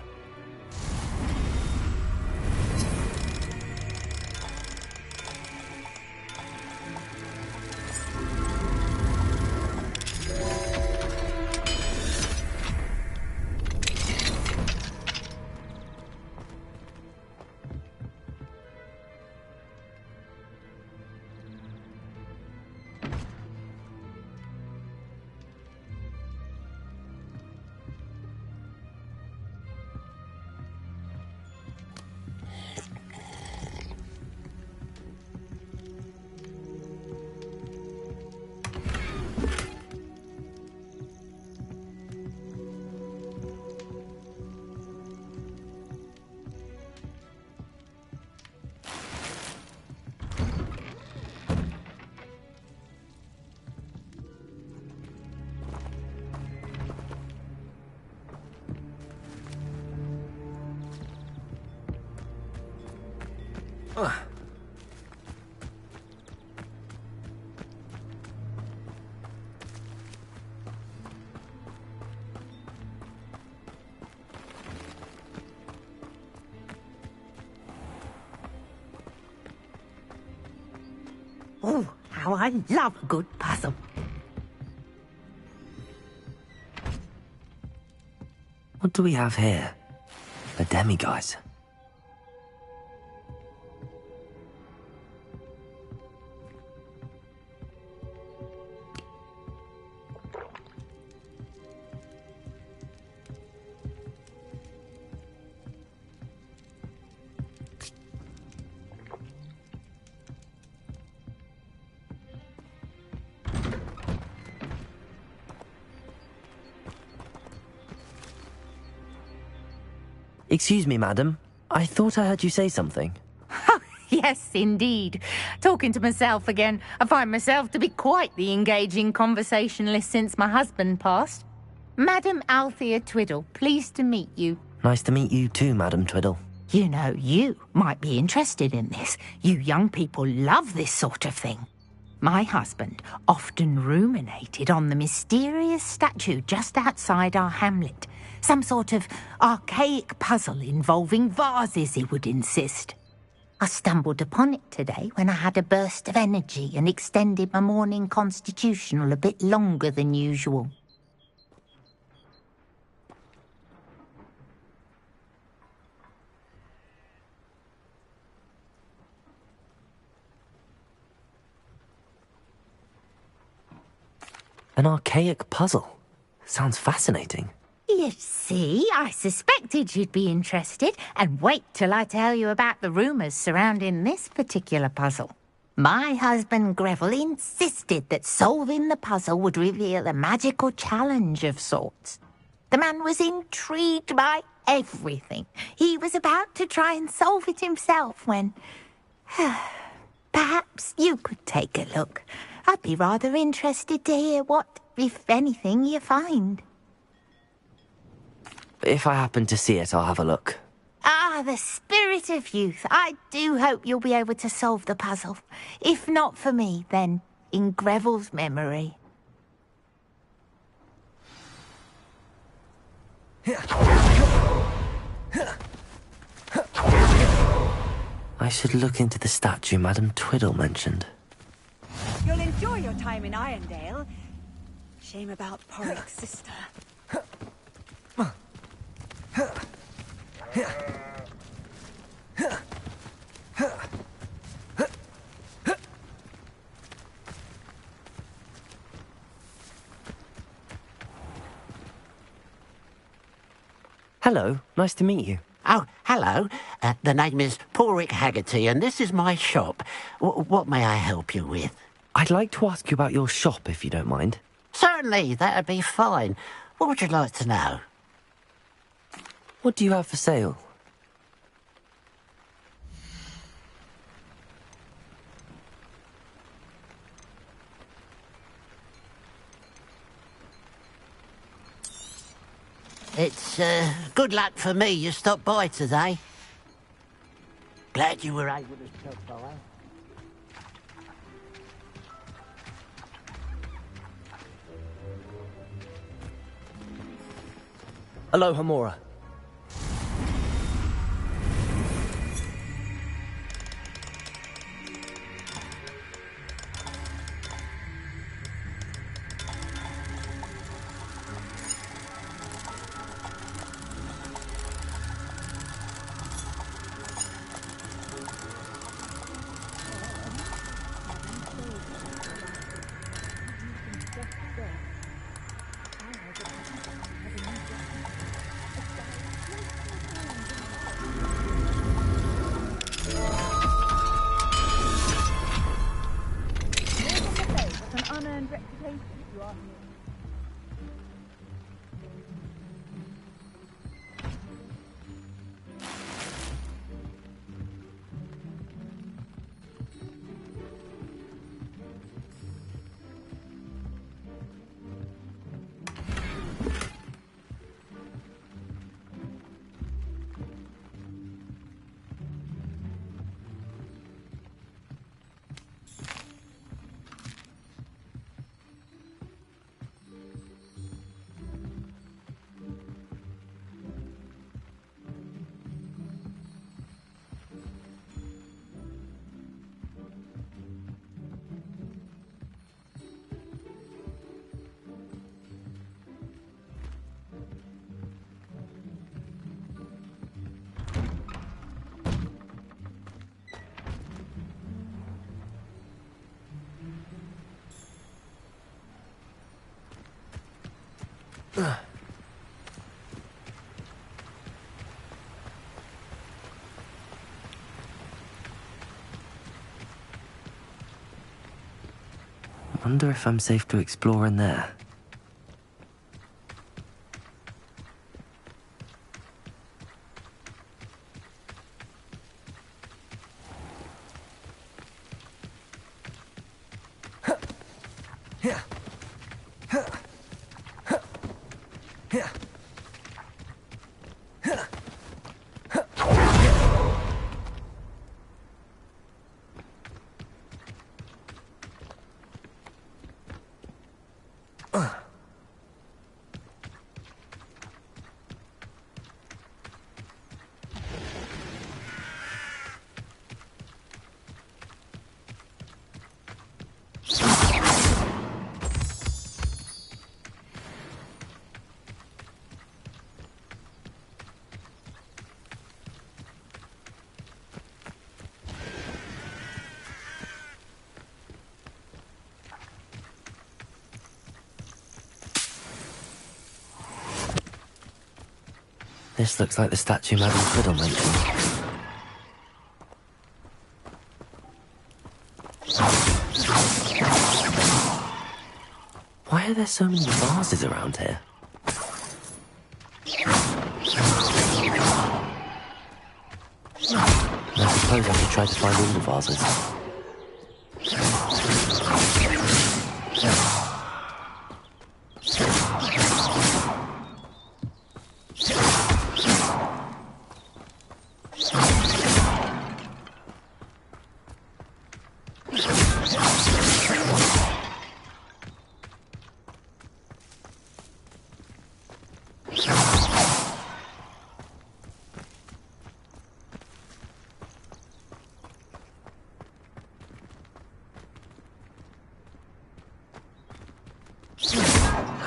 Oh, how I love a good puzzle. What do we have here? A demiguise. Excuse me, madam. I thought I heard you say something. Yes, indeed. Talking to myself again. I find myself to be quite the engaging conversationalist since my husband passed. Madam Althea Twiddle, pleased to meet you. Nice to meet you too, Madam Twiddle. You know, you might be interested in this. You young people love this sort of thing. My husband often ruminated on the mysterious statue just outside our hamlet. Some sort of archaic puzzle involving vases, he would insist. I stumbled upon it today when I had a burst of energy and extended my morning constitutional a bit longer than usual. An archaic puzzle. Sounds fascinating. You see, I suspected you'd be interested, and wait till I tell you about the rumours surrounding this particular puzzle. My husband Greville insisted that solving the puzzle would reveal a magical challenge of sorts. The man was intrigued by everything. He was about to try and solve it himself when... Perhaps you could take a look. I'd be rather interested to hear what, if anything, you find. If I happen to see it, I'll have a look. Ah, the spirit of youth. I do hope you'll be able to solve the puzzle. If not for me, then in Greville's memory. I should look into the statue Madam Twiddle mentioned. You'll enjoy your time in Irondale. Shame about Porrick's sister. Hello, nice to meet you. Oh, hello. The name is Porrick Haggerty, and this is my shop. What may I help you with? I'd like to ask you about your shop, if you don't mind. Certainly, that'd be fine. What would you like to know? What do you have for sale? It's good luck for me you stopped by today. Glad you were able to stop by. Aloha, Mora. Wonder if I'm safe to explore in there. This looks like the statue Madame Twiddle mentioned. Why are there so many vases around here? I suppose I should try to find all the vases.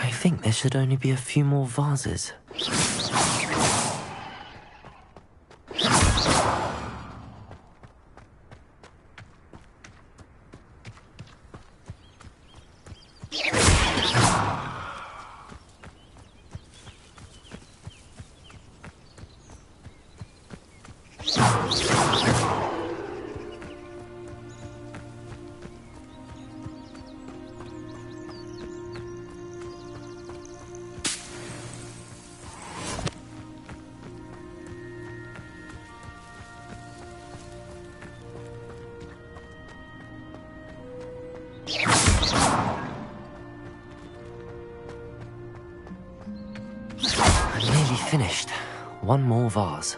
I think there should only be a few more vases. I'm nearly finished. One more vase.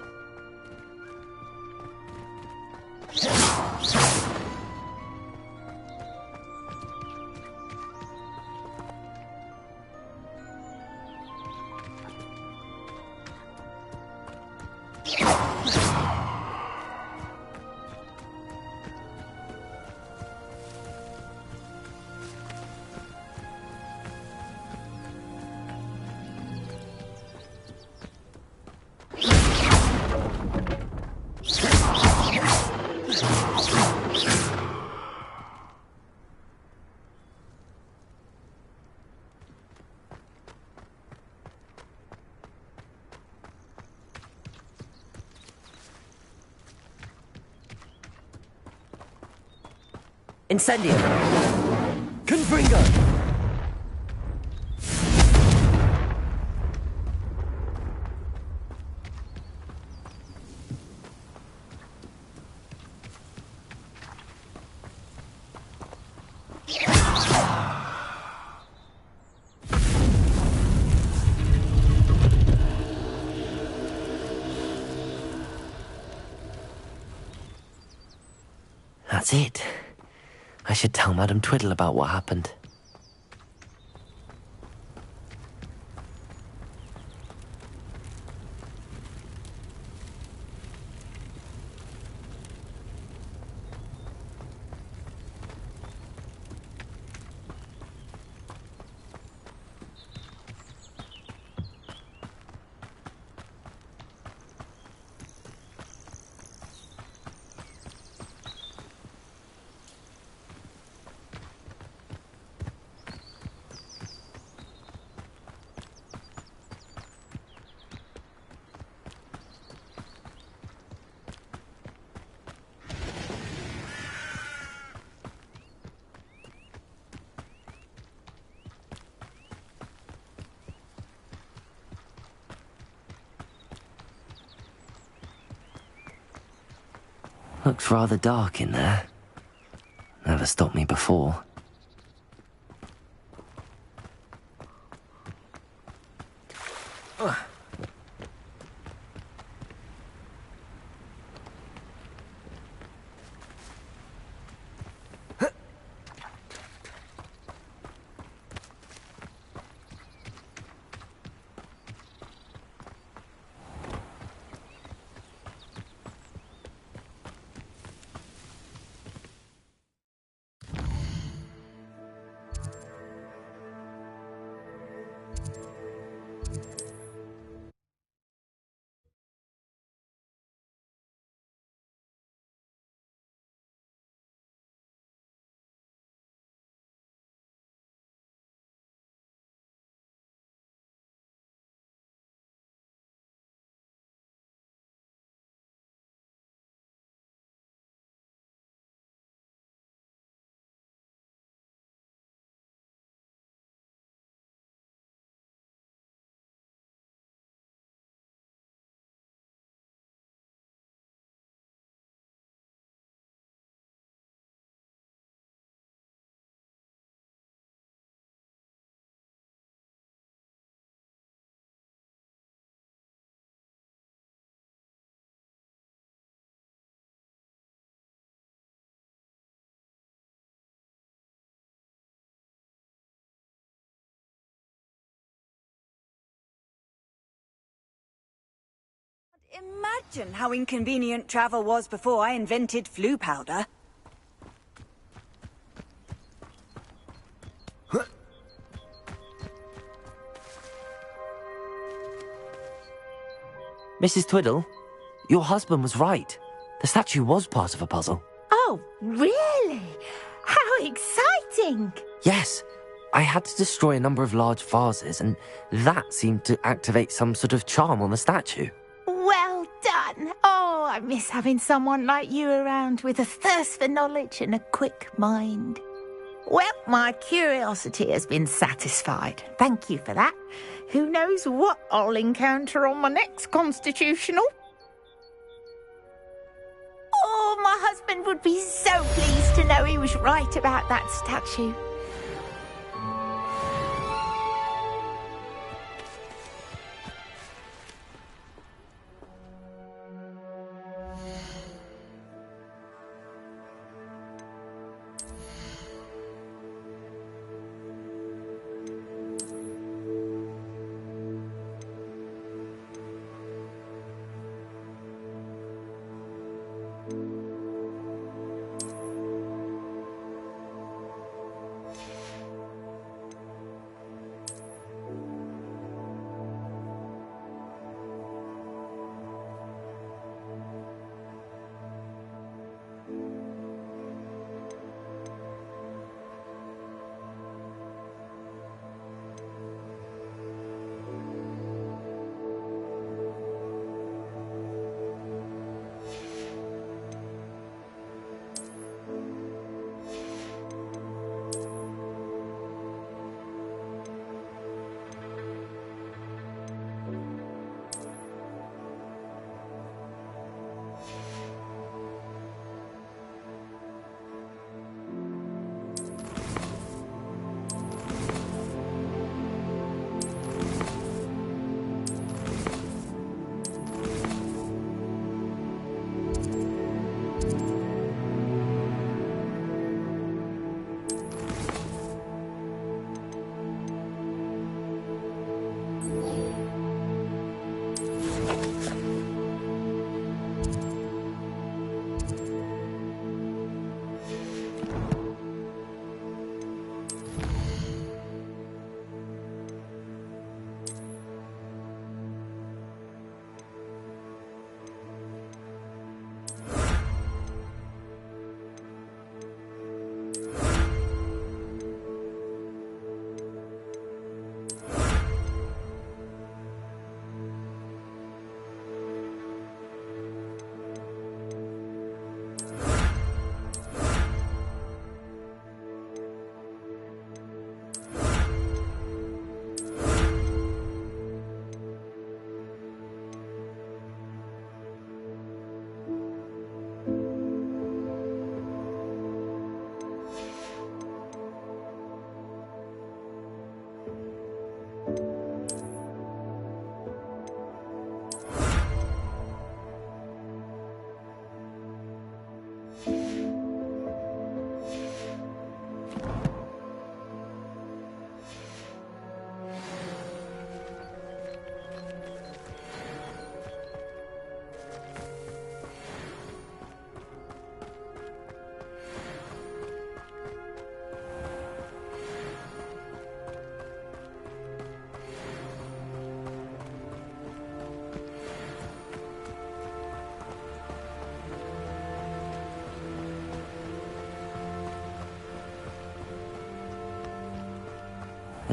Incendio! Confringo! That's it. I should tell Madame Twiddle about what happened. Looks rather dark in there. Never stopped me before. Imagine how inconvenient travel was before I invented flu powder. Mrs. Twiddle, your husband was right. The statue was part of a puzzle. Oh, really? How exciting! Yes, I had to destroy a number of large vases, and that seemed to activate some sort of charm on the statue. Well done. Oh, I miss having someone like you around with a thirst for knowledge and a quick mind. Well, my curiosity has been satisfied. Thank you for that. Who knows what I'll encounter on my next constitutional? Oh, my husband would be so pleased to know he was right about that statue.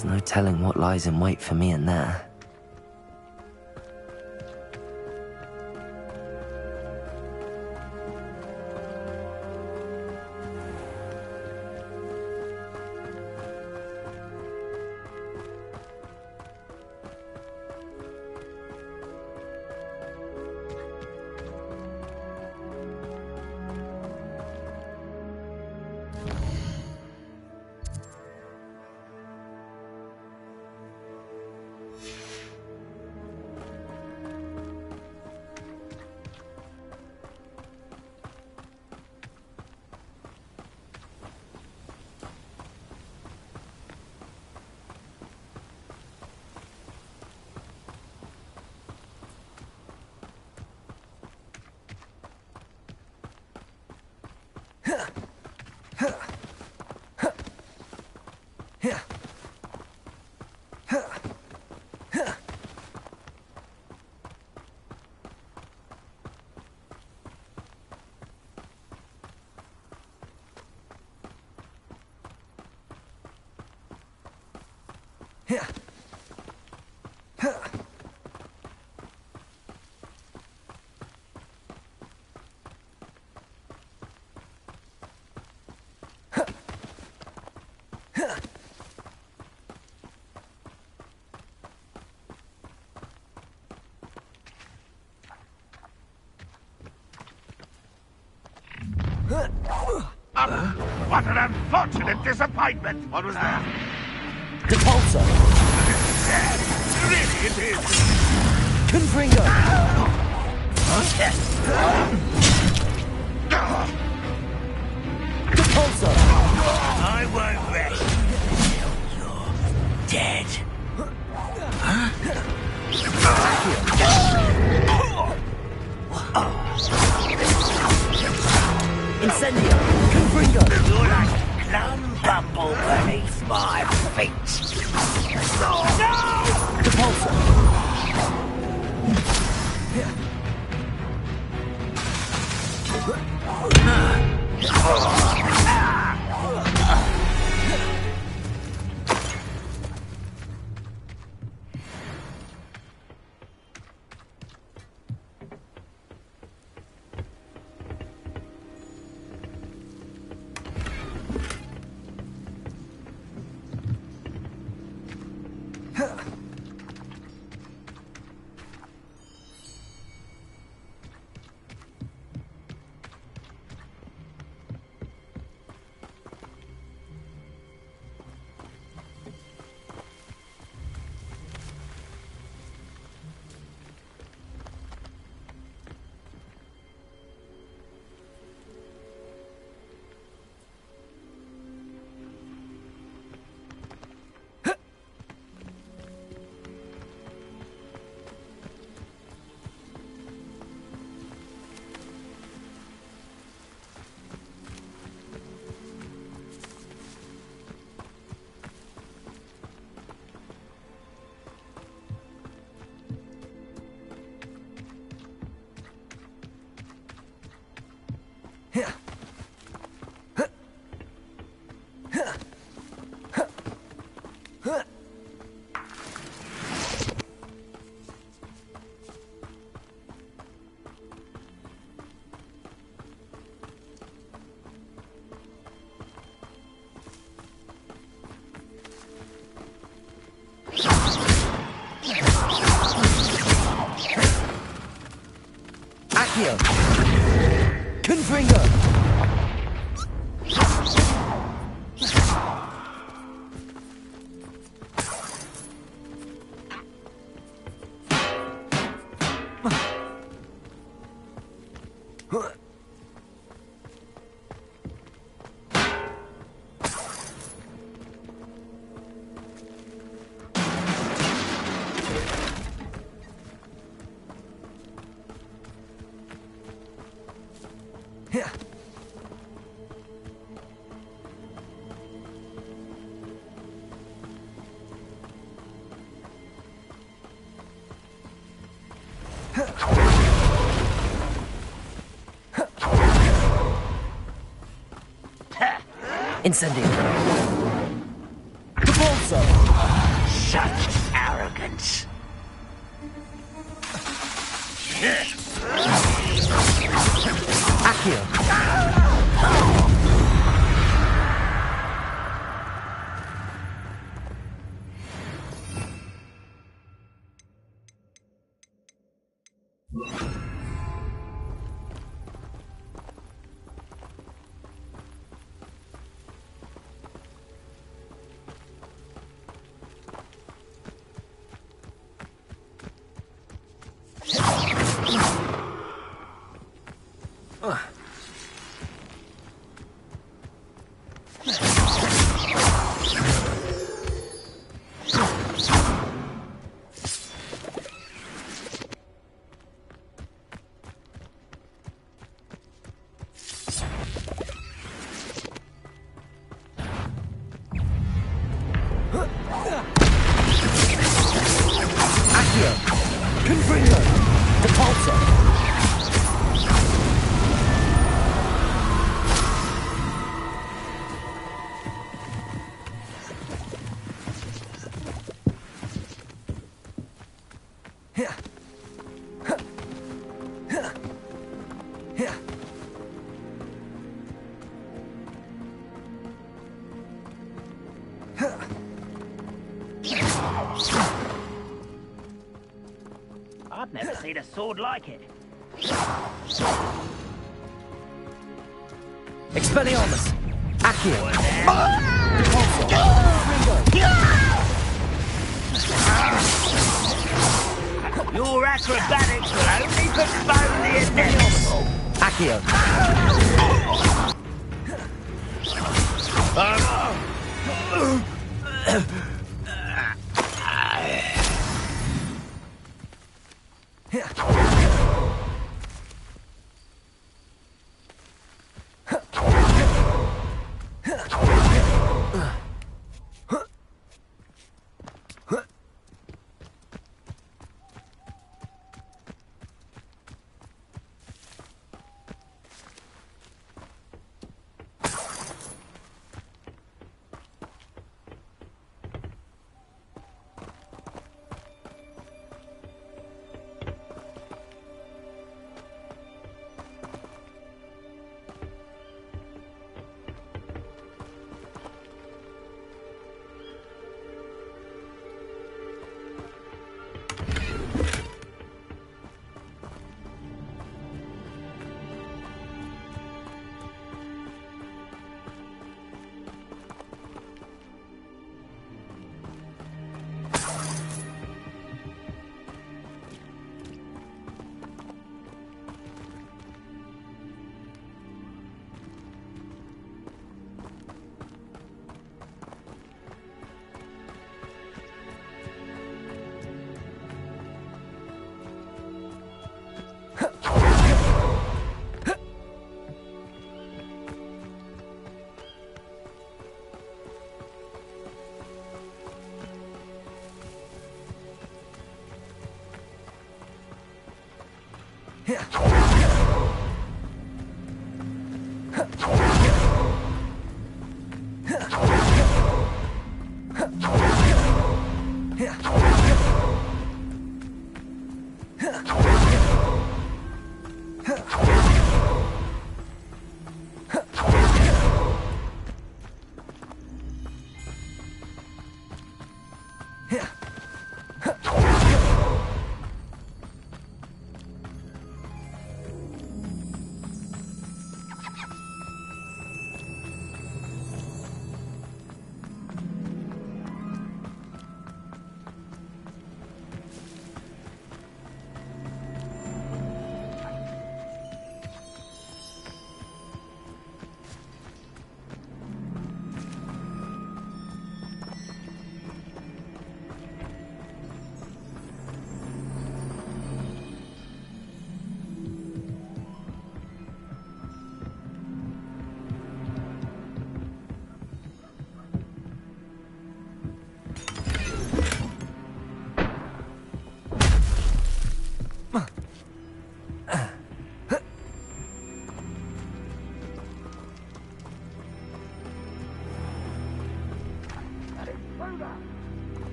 There's no telling what lies in wait for me in there. What an unfortunate disappointment! What was that? Repulsor! Yes, really it is! Confringo! Repulsor! I won't rest until you're dead. Incendio! Confringo! You're like a plum bumble beneath my feet. No! Repulsor! Accio! Confringo! Incendio! Repulsor! Accio. Confringo. Depulso. I've never seen a sword like it. Expelliarmus. Accio. Depulso. Your acrobatics will only postpone the inevitable. Accio.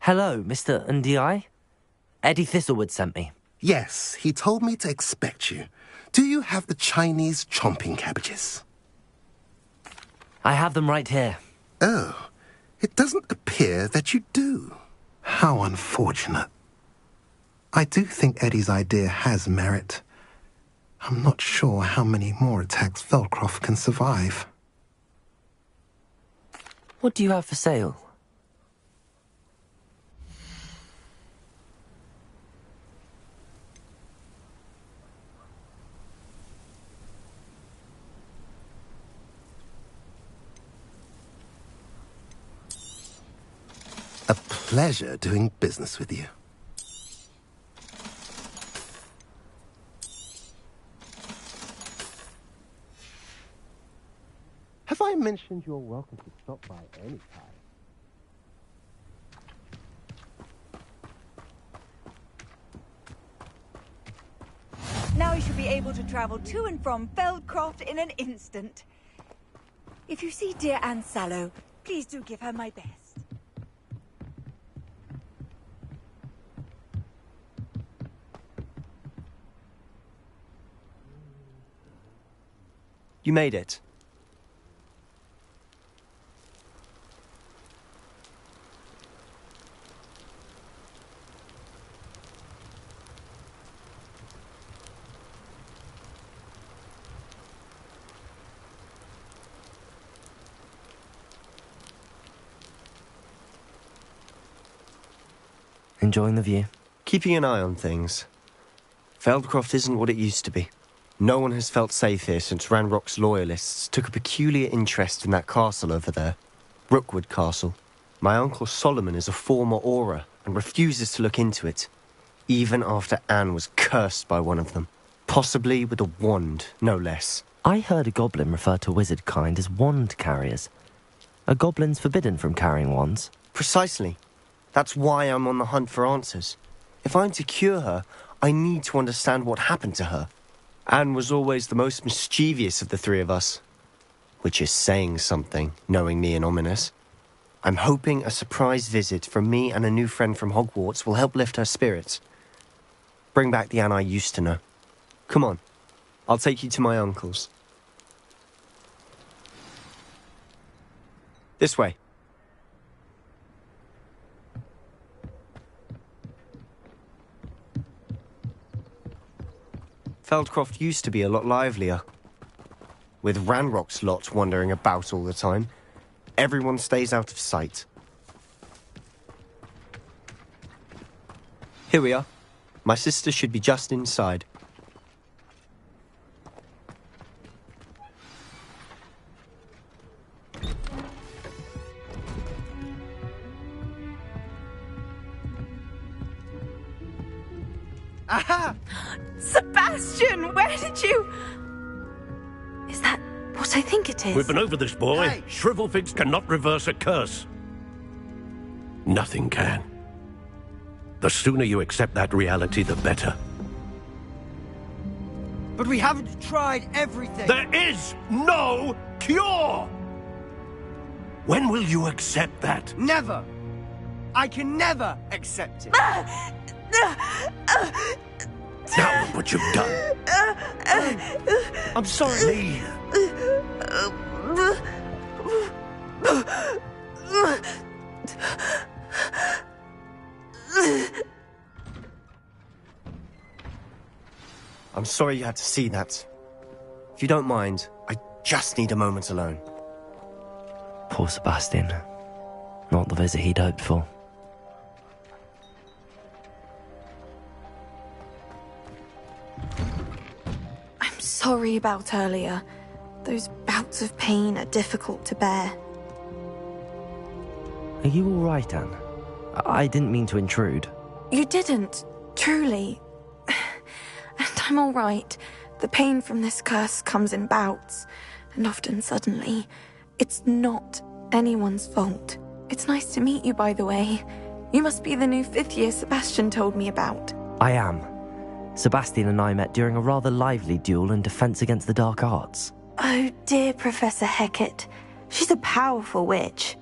Hello, Mr. Ndi. Eddie Thistlewood sent me. Yes, he told me to expect you. Do you have the Chinese chomping cabbages? I have them right here. Oh, it doesn't appear that you do. How unfortunate. I do think Eddie's idea has merit. I'm not sure how many more attacks Feldcroft can survive. What do you have for sale? A pleasure doing business with you. Have I mentioned you're welcome to stop by any time? Now you should be able to travel to and from Feldcroft in an instant. If you see dear Anne Sallow, please do give her my best. You made it. Enjoying the view? Keeping an eye on things. Feldcroft isn't what it used to be. No one has felt safe here since Ranrock's loyalists took a peculiar interest in that castle over there. Rookwood Castle. My uncle Solomon is a former Auror and refuses to look into it, even after Anne was cursed by one of them. Possibly with a wand, no less. I heard a goblin refer to wizard kind as wand carriers. Are goblins forbidden from carrying wands? Precisely. That's why I'm on the hunt for answers. If I'm to cure her, I need to understand what happened to her. Anne was always the most mischievous of the three of us. Which is saying something, knowing me and ominous. I'm hoping a surprise visit from me and a new friend from Hogwarts will help lift her spirits. Bring back the Anne I used to know. Come on, I'll take you to my uncle's. This way. Feldcroft used to be a lot livelier. With Ranrock's lot wandering about all the time, everyone stays out of sight. Here we are. My sister should be just inside. Aha! Sebastian, where did you... Is that what I think it is? We've been over this, boy. Hey. Shrivelfigs cannot reverse a curse. Nothing can. The sooner you accept that reality, the better. But we haven't tried everything. There is no cure! When will you accept that? Never! I can never accept it. Now look what you've done. I'm sorry. Leave. I'm sorry you had to see that. If you don't mind, I just need a moment alone. Poor Sebastian. Not the visit he'd hoped for. I'm sorry about earlier. Those bouts of pain are difficult to bear. Are you all right, Anne? I didn't mean to intrude. You didn't, truly. And I'm all right. The pain from this curse comes in bouts, and often suddenly. It's not anyone's fault. It's nice to meet you, by the way. You must be the new 5th year Sebastian told me about. I am. Sebastian and I met during a rather lively duel in Defense Against the Dark Arts. Oh, dear Professor Hecat. She's a powerful witch.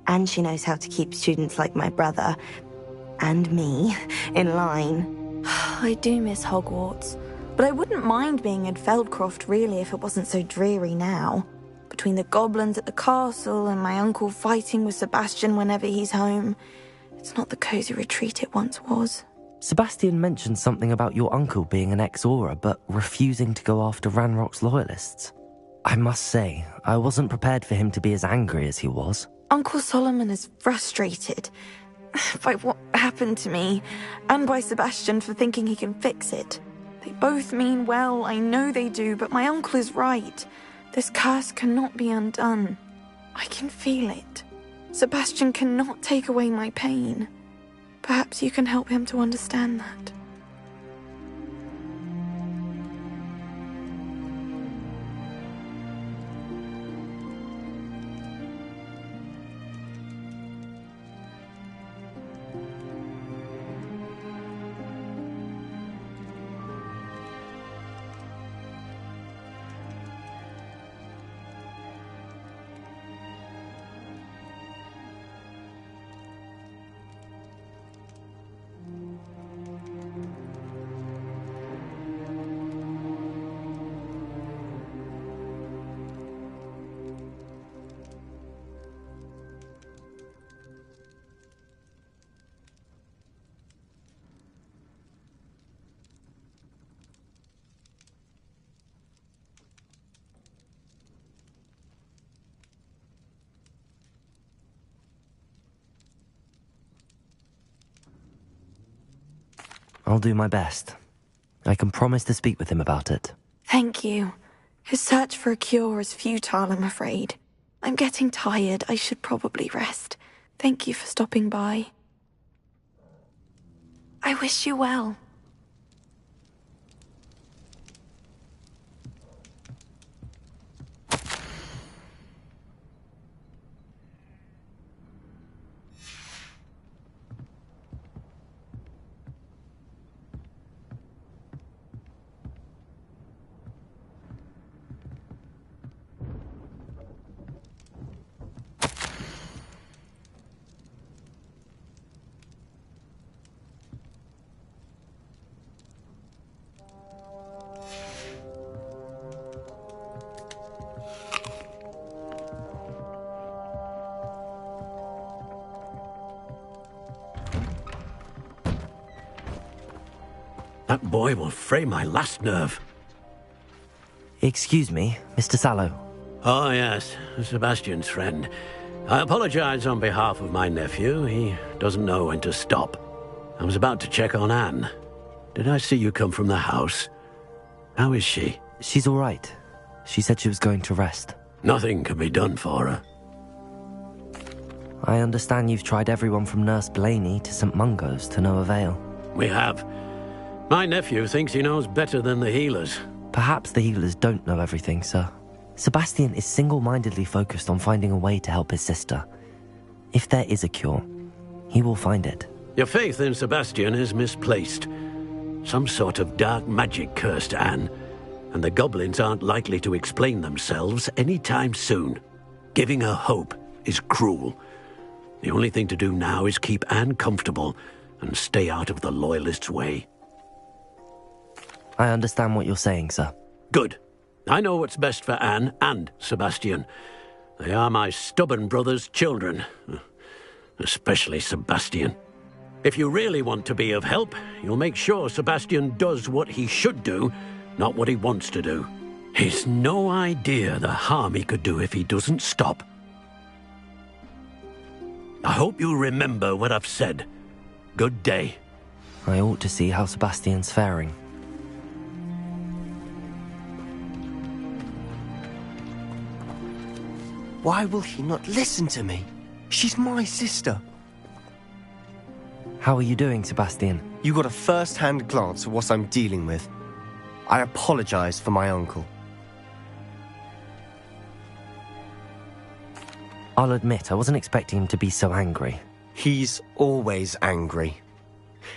And she knows how to keep students like my brother, and me, in line. I do miss Hogwarts, but I wouldn't mind being in Feldcroft, really, if it wasn't so dreary now. Between the goblins at the castle and my uncle fighting with Sebastian whenever he's home, it's not the cosy retreat it once was. Sebastian mentioned something about your uncle being an ex-Auror, but refusing to go after Ranrock's loyalists. I must say, I wasn't prepared for him to be as angry as he was. Uncle Solomon is frustrated by what happened to me, and by Sebastian for thinking he can fix it. They both mean well, I know they do, but my uncle is right. This curse cannot be undone. I can feel it. Sebastian cannot take away my pain. Perhaps you can help him to understand that. I'll do my best. I can promise to speak with him about it. Thank you. His search for a cure is futile, I'm afraid. I'm getting tired. I should probably rest. Thank you for stopping by. I wish you well. That boy will fray my last nerve. Excuse me, Mr. Sallow. Oh, yes, Sebastian's friend. I apologize on behalf of my nephew. He doesn't know when to stop. I was about to check on Anne. Did I see you come from the house? How is she? She's all right. She said she was going to rest. Nothing can be done for her. I understand you've tried everyone from Nurse Blaney to St. Mungo's to no avail. We have. My nephew thinks he knows better than the healers. Perhaps the healers don't know everything, sir. Sebastian is single-mindedly focused on finding a way to help his sister. If there is a cure, he will find it. Your faith in Sebastian is misplaced. Some sort of dark magic cursed Anne, and the goblins aren't likely to explain themselves anytime soon. Giving her hope is cruel. The only thing to do now is keep Anne comfortable and stay out of the Loyalists' way. I understand what you're saying, sir. Good. I know what's best for Anne and Sebastian. They are my stubborn brother's children. Especially Sebastian. If you really want to be of help, you'll make sure Sebastian does what he should do, not what he wants to do. He's no idea the harm he could do if he doesn't stop. I hope you'll remember what I've said. Good day. I ought to see how Sebastian's faring. Why will he not listen to me? She's my sister. How are you doing, Sebastian? You got a first-hand glance at what I'm dealing with. I apologize for my uncle. I'll admit, I wasn't expecting him to be so angry. He's always angry.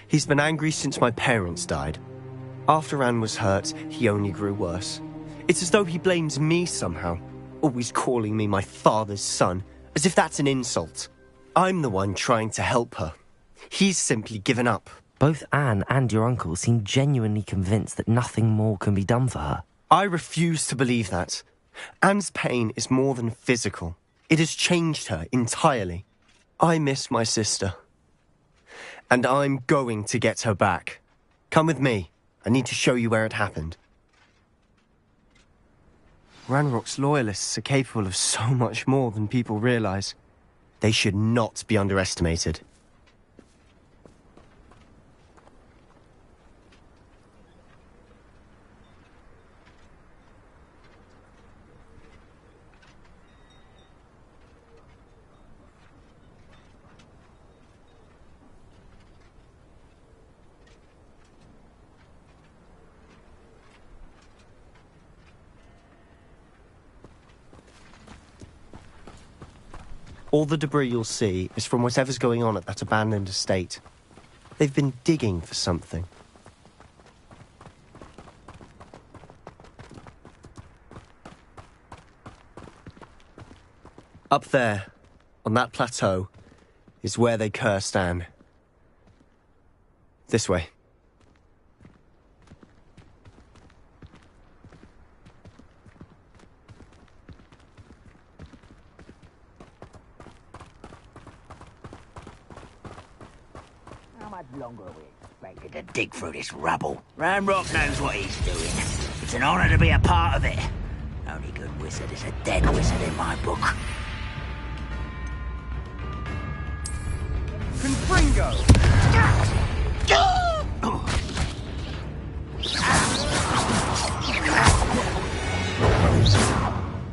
He's been angry since my parents died. After Anne was hurt, he only grew worse. It's as though he blames me somehow, always calling me my father's son, as if that's an insult. I'm the one trying to help her. He's simply given up. Both Anne and your uncle seem genuinely convinced that nothing more can be done for her. I refuse to believe that. Anne's pain is more than physical. It has changed her entirely. I miss my sister. And I'm going to get her back. Come with me. I need to show you where it happened. Ranrock's loyalists are capable of so much more than people realize. They should not be underestimated. All the debris you'll see is from whatever's going on at that abandoned estate. They've been digging for something. Up there, on that plateau, is where they cursed Anne. This way. Longer we expected to dig through this rubble. Ranrock knows what he's doing. It's an honor to be a part of it. Only good wizard is a dead wizard in my book. Confringo!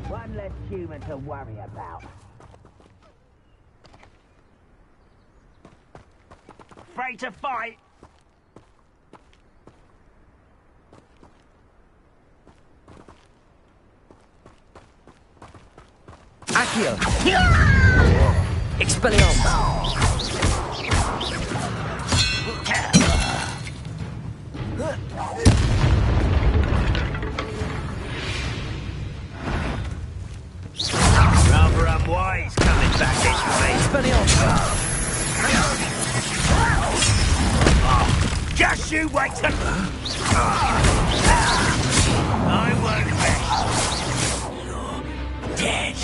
One less human to worry about. Afraid to fight? Accio! Expelliarmus! Rather unwise coming back this way. Expelliarmus! Just you wait till... I won't rest. You're dead.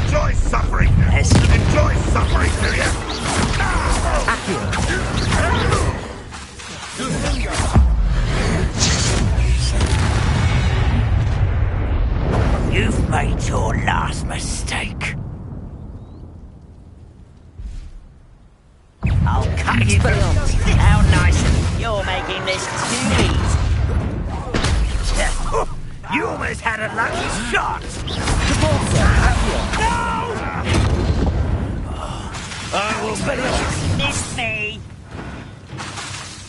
Enjoy suffering! Yes. Enjoy suffering, do you? You've made your last mistake. I'll cut you. How nice. You're making this too easy. You almost had a lucky shot. No! I will miss me.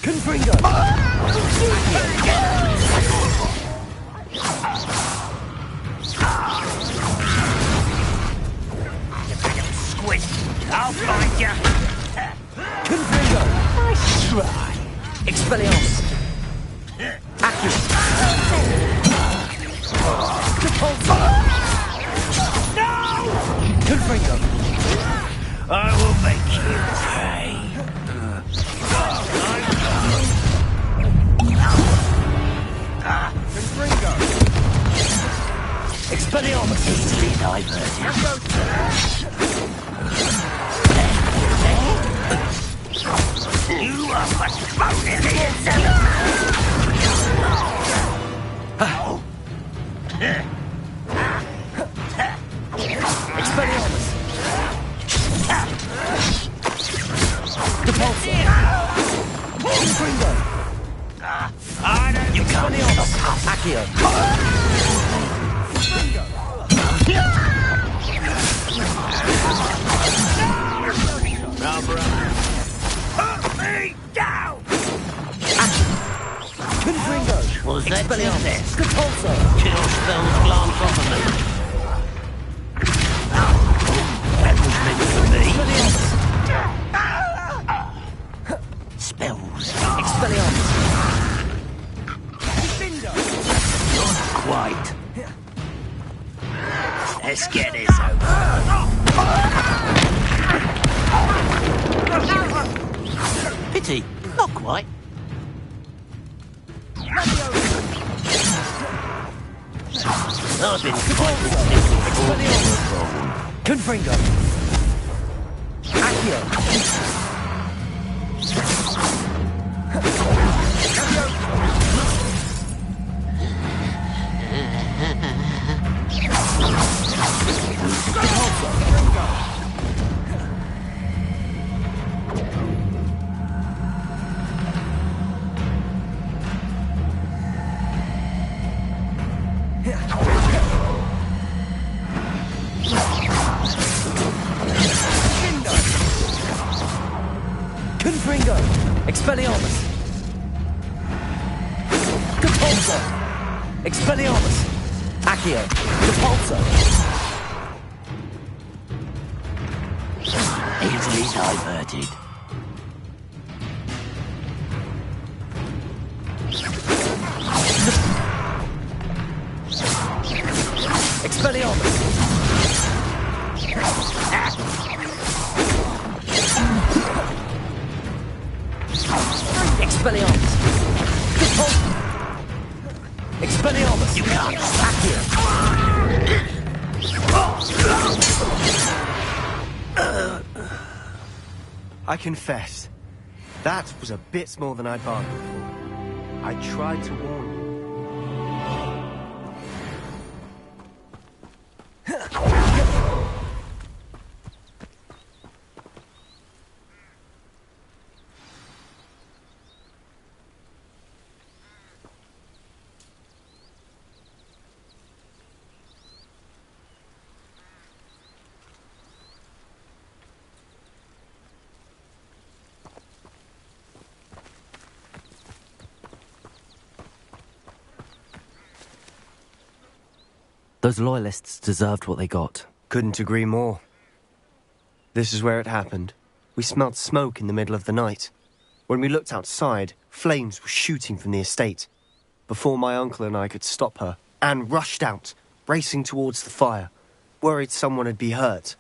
Confringo! Squid. I'll find you. Confringo! Nice try. Expelliarmus! No! Confringo! I will make you pay. Confringo! Expelliarmus! Easily diverted. You are postponing the inevitable. Expelliarmus! Depulso! Confringo! I don't... You can't stop Accio! Put me down! Confringo! Was that Expelliarmus! Depulso! Kill spells glance off of me. That was meant for me. Spells. Expelliarmus! Not quite. Let's get this over. pity. Not quite. I've been fighting Confringo. Accio. Confringo. Expelliarmus. Capulso. Expelliarmus. Accio. Capulso. Easily diverted. Expelliarmus. Expelliarmus. Expelliarmus. You can't. Accio. I confess, that was a bit more than I'd bargained for. I tried to warn you. Those loyalists deserved what they got. Couldn't agree more. This is where it happened. We smelled smoke in the middle of the night. When we looked outside, flames were shooting from the estate. Before my uncle and I could stop her, Anne rushed out, racing towards the fire, worried someone had been hurt.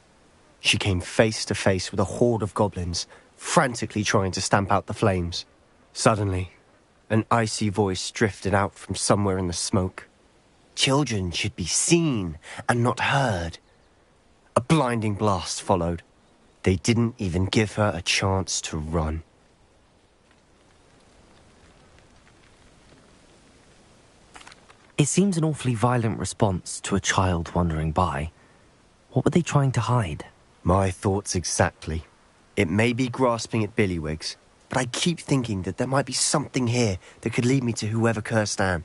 She came face to face with a horde of goblins, frantically trying to stamp out the flames. Suddenly, an icy voice drifted out from somewhere in the smoke. Children should be seen and not heard. A blinding blast followed. They didn't even give her a chance to run. It seems an awfully violent response to a child wandering by. What were they trying to hide? My thoughts exactly. It may be grasping at Billywigs, but I keep thinking that there might be something here that could lead me to whoever cursed Anne.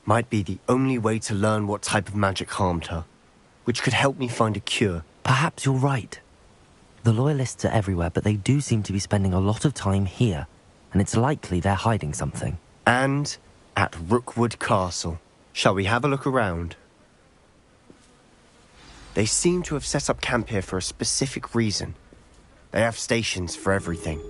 Might be the only way to learn what type of magic harmed her, which could help me find a cure. Perhaps you're right. The loyalists are everywhere, but they do seem to be spending a lot of time here, and it's likely they're hiding something. And at Rookwood Castle. Shall we have a look around? They seem to have set up camp here for a specific reason. They have stations for everything.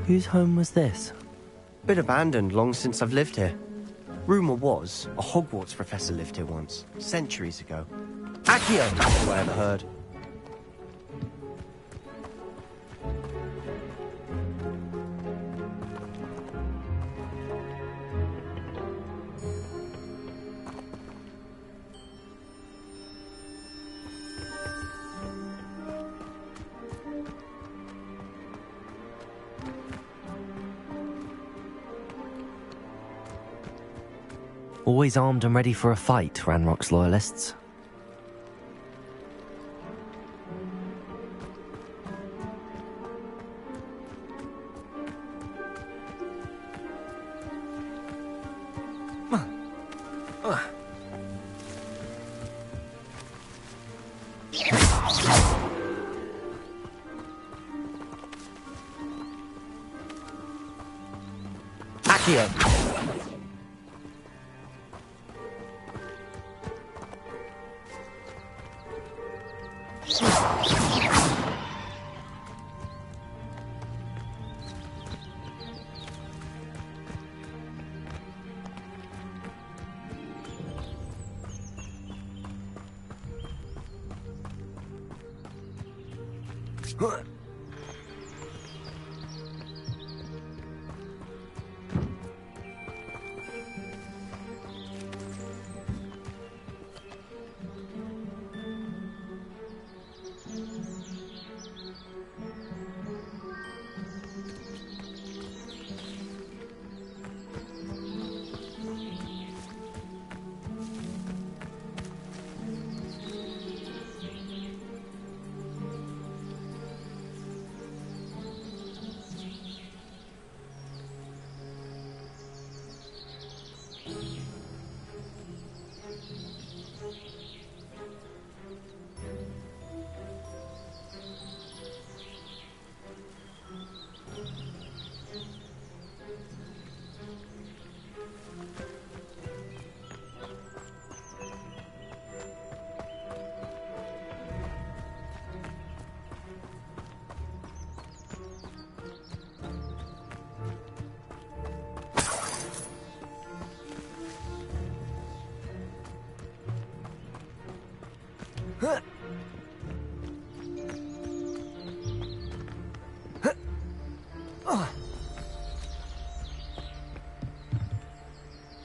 Whose home was this? Been abandoned long since I've lived here. Rumour was, a Hogwarts professor lived here once, centuries ago. Accio! That's what I ever heard. Always armed and ready for a fight, Ranrock's loyalists. Accio!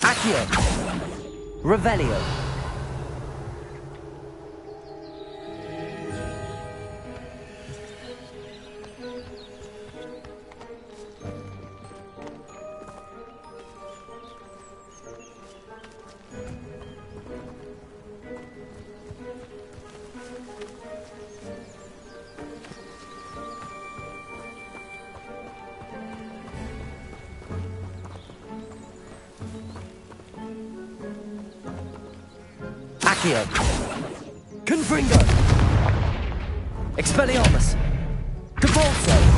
Accio! Revelio! Accio! Confringo! Expelliarmus! Cabalso!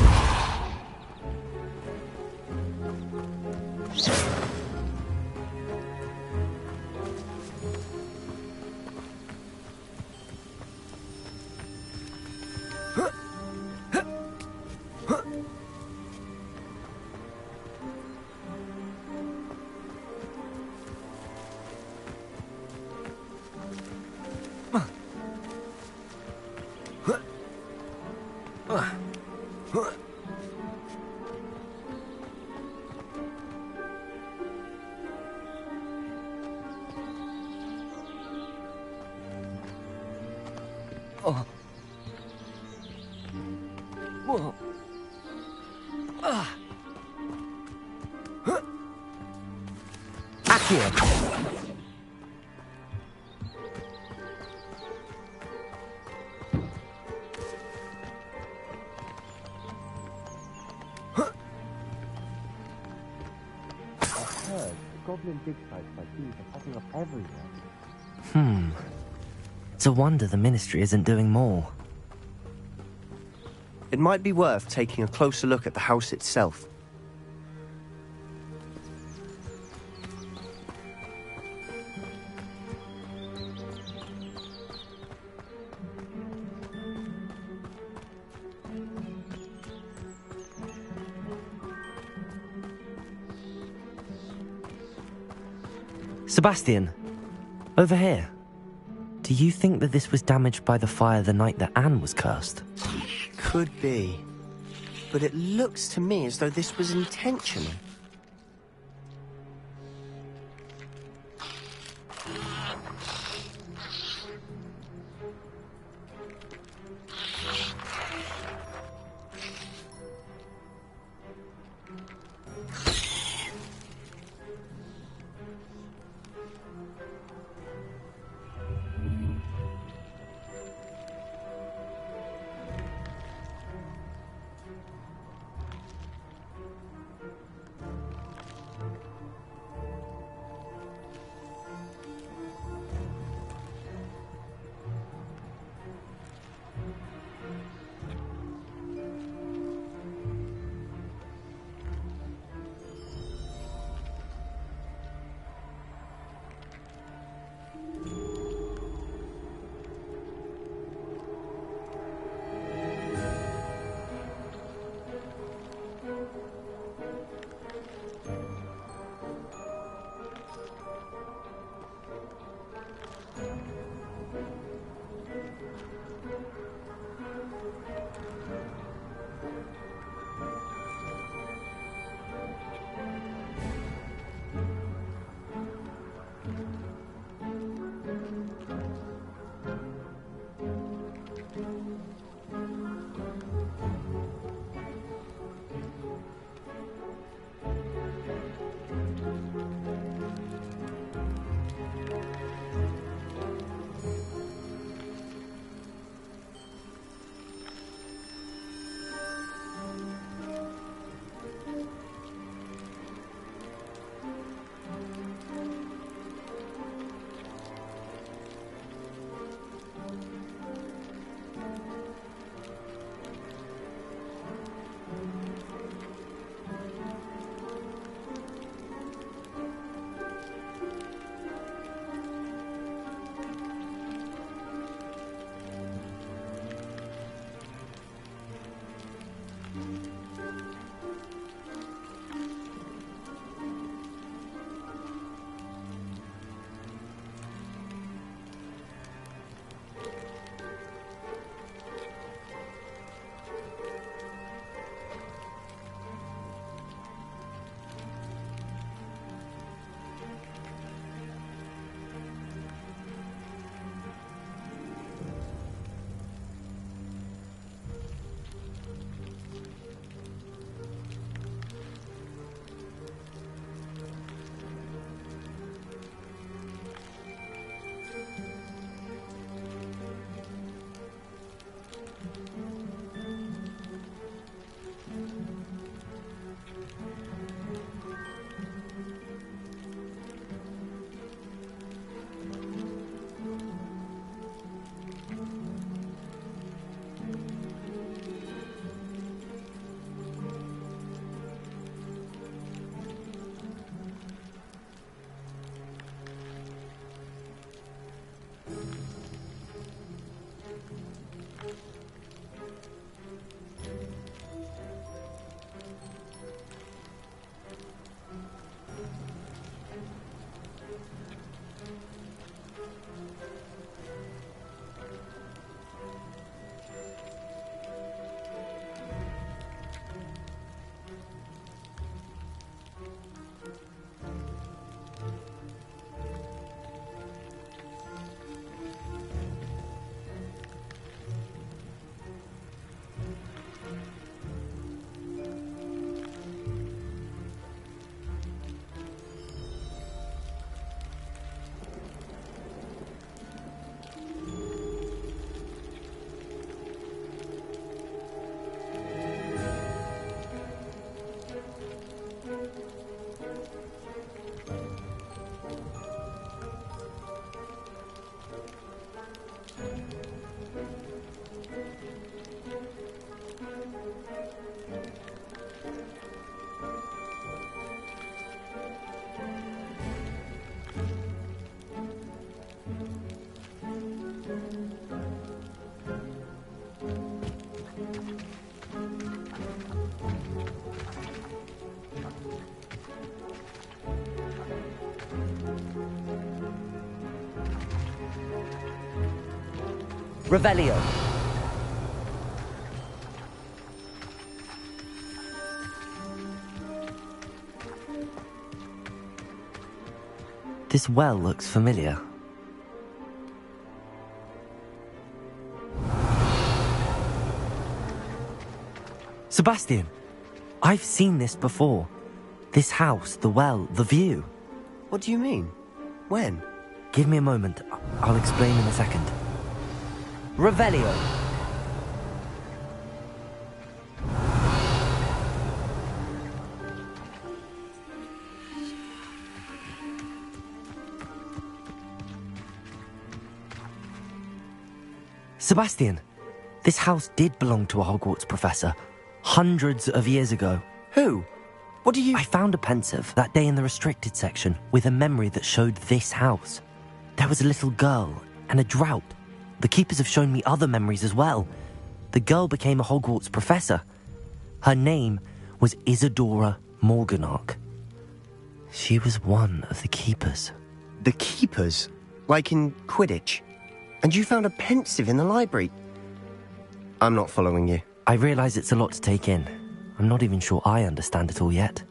Oh. Whoa. Accio! Goblin dig sites like these are popping up everywhere. It's a wonder the Ministry isn't doing more. It might be worth taking a closer look at the house itself. Sebastian, over here. Do you think that this was damaged by the fire the night that Anne was cursed? Could be. But it looks to me as though this was intentional. Revelio. This well looks familiar. Sebastian, I've seen this before. This house, the well, the view. What do you mean? When? Give me a moment. I'll explain in a second. Revelio. Sebastian, this house did belong to a Hogwarts professor, hundreds of years ago. Who? What do you... I found a pensive that day in the restricted section with a memory that showed this house. There was a little girl and a drought. The keepers have shown me other memories as well. The girl became a Hogwarts professor. Her name was Isadora Morganach. She was one of the keepers. The keepers? Like in Quidditch? And you found a pensive in the library? I'm not following you. I realise it's a lot to take in. I'm not even sure I understand it all yet.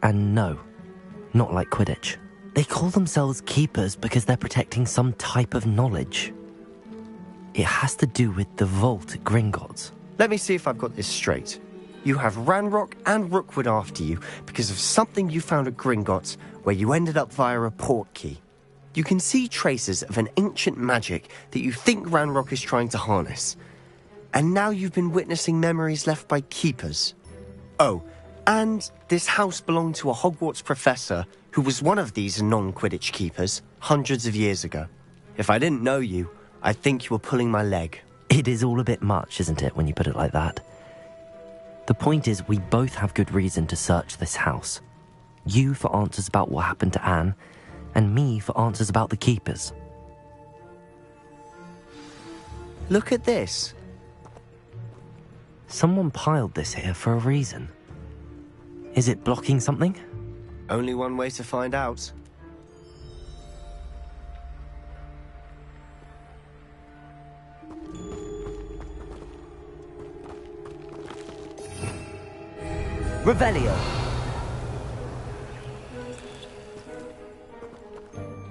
And no, not like Quidditch. They call themselves keepers because they're protecting some type of knowledge. It has to do with the vault at Gringotts. Let me see if I've got this straight. You have Ranrock and Rookwood after you because of something you found at Gringotts where you ended up via a port key. You can see traces of an ancient magic that you think Ranrock is trying to harness. And now you've been witnessing memories left by keepers. Oh, and this house belonged to a Hogwarts professor who was one of these non-Quidditch keepers hundreds of years ago. If I didn't know you, I'd think you were pulling my leg. It is all a bit much, isn't it, when you put it like that? The point is, we both have good reason to search this house. You for answers about what happened to Anne, and me for answers about the keepers. Look at this. Someone piled this here for a reason. Is it blocking something? Only one way to find out. Revelio.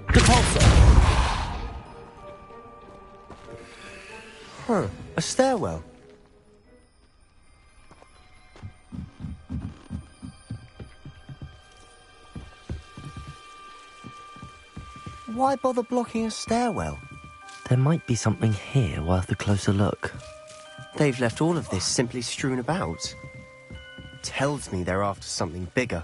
Depulso. Huh, a stairwell. Why bother blocking a stairwell? There might be something here worth a closer look. They've left all of this simply strewn about. Tells me they're after something bigger.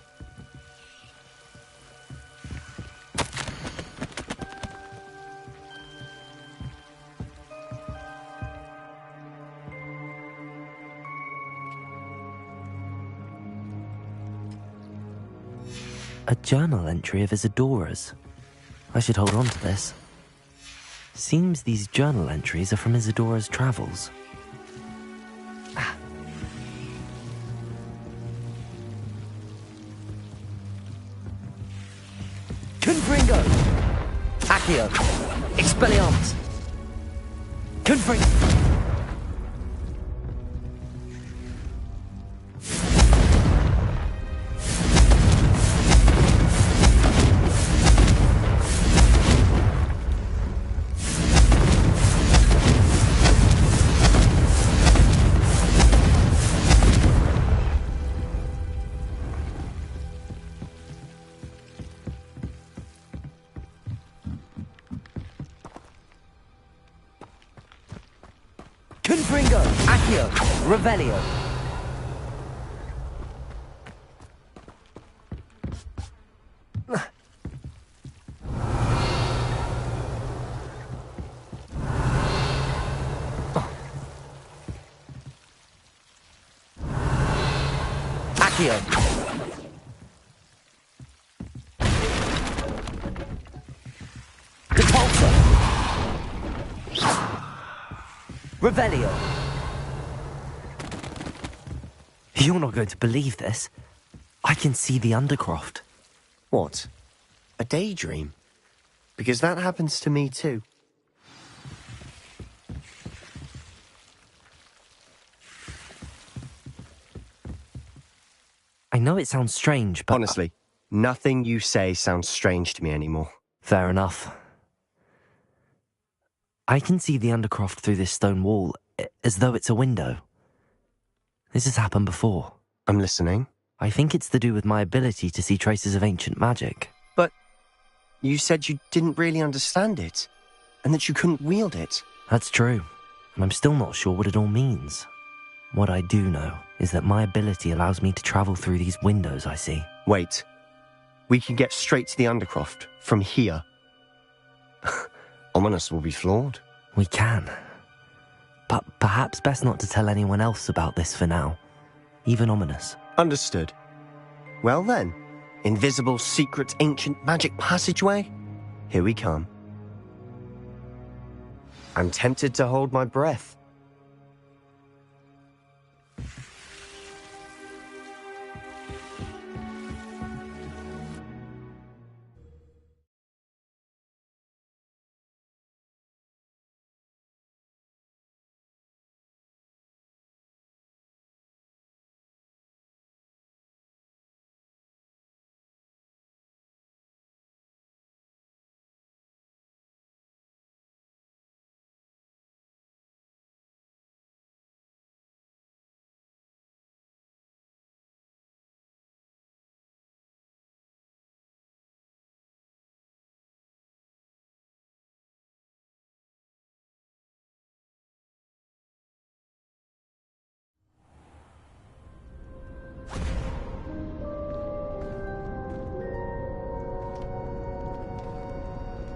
A journal entry of Isadora's. I should hold on to this. Seems these journal entries are from Isadora's travels. Confringo! Accio! Expelliarmus! Confringo! Confringo! Accio! Revelio! Accio! Depulso! Revelio! You're not going to believe this. I can see the Undercroft. What? A daydream? Because that happens to me too. I know it sounds strange, but... Honestly, nothing you say sounds strange to me anymore. Fair enough. I can see the Undercroft through this stone wall, as though it's a window. This has happened before. I'm listening. I think it's to do with my ability to see traces of ancient magic. But you said you didn't really understand it, and that you couldn't wield it. That's true, and I'm still not sure what it all means. What I do know is that my ability allows me to travel through these windows I see. Wait. We can get straight to the Undercroft from here. Ominous will be floored. We can. But perhaps best not to tell anyone else about this for now. Even Ominous. Understood. Well then, invisible, secret, ancient magic passageway? Here we come. I'm tempted to hold my breath.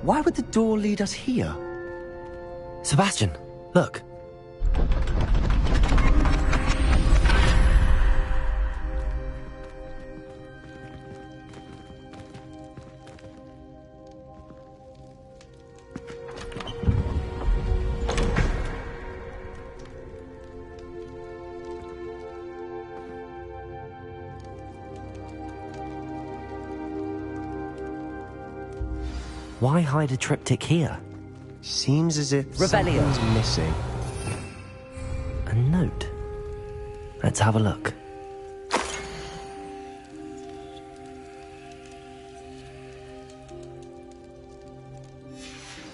Why would the door lead us here? Sebastian, look. Why hide a triptych here? Seems as if Revelio. something's missing. A note. Let's have a look.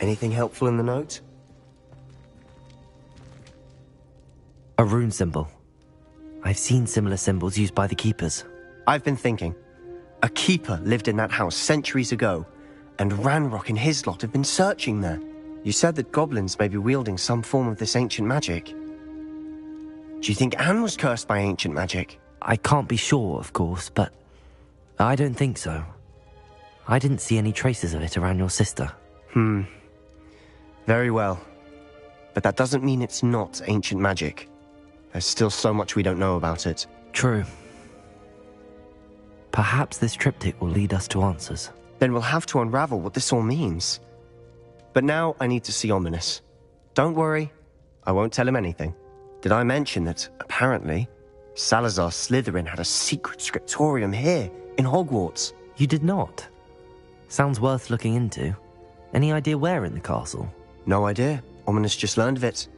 Anything helpful in the note? A rune symbol. I've seen similar symbols used by the keepers. I've been thinking. A keeper lived in that house centuries ago, and Ranrock and his lot have been searching there. You said that goblins may be wielding some form of this ancient magic. Do you think Anne was cursed by ancient magic? I can't be sure, of course, but I don't think so. I didn't see any traces of it around your sister. Very well. But that doesn't mean it's not ancient magic. There's still so much we don't know about it. True. Perhaps this triptych will lead us to answers. Then we'll have to unravel what this all means. But now I need to see Ominous. Don't worry, I won't tell him anything. Did I mention that, apparently, Salazar Slytherin had a secret scriptorium here, in Hogwarts? You did not? Sounds worth looking into. Any idea where in the castle? No idea. Ominous just learned of it.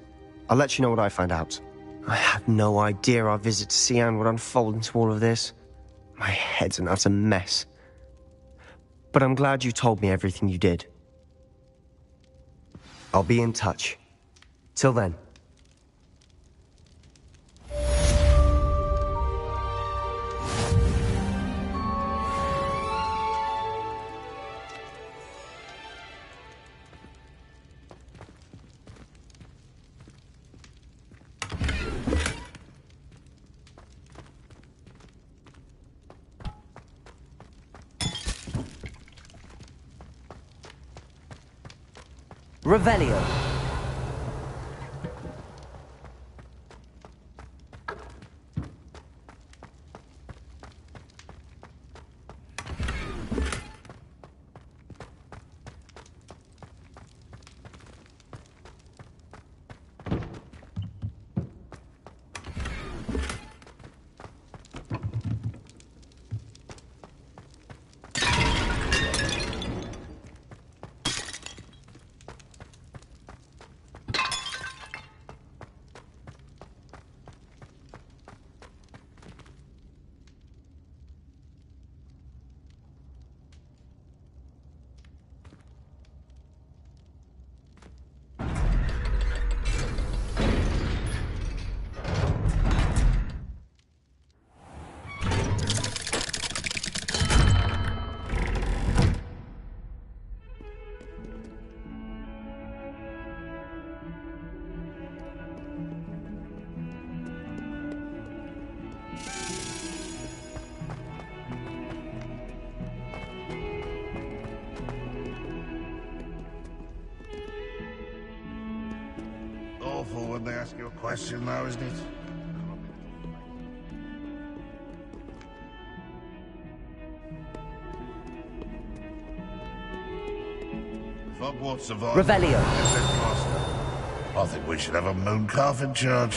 I'll let you know what I find out. I had no idea our visit to Sian would unfold into all of this. My head's an utter mess. But I'm glad you told me everything you did. I'll be in touch. Till then. Revelio. awful when they ask you a question, though, isn't it? If Hogwarts survives... Revelio. I think we should have a moon calf in charge.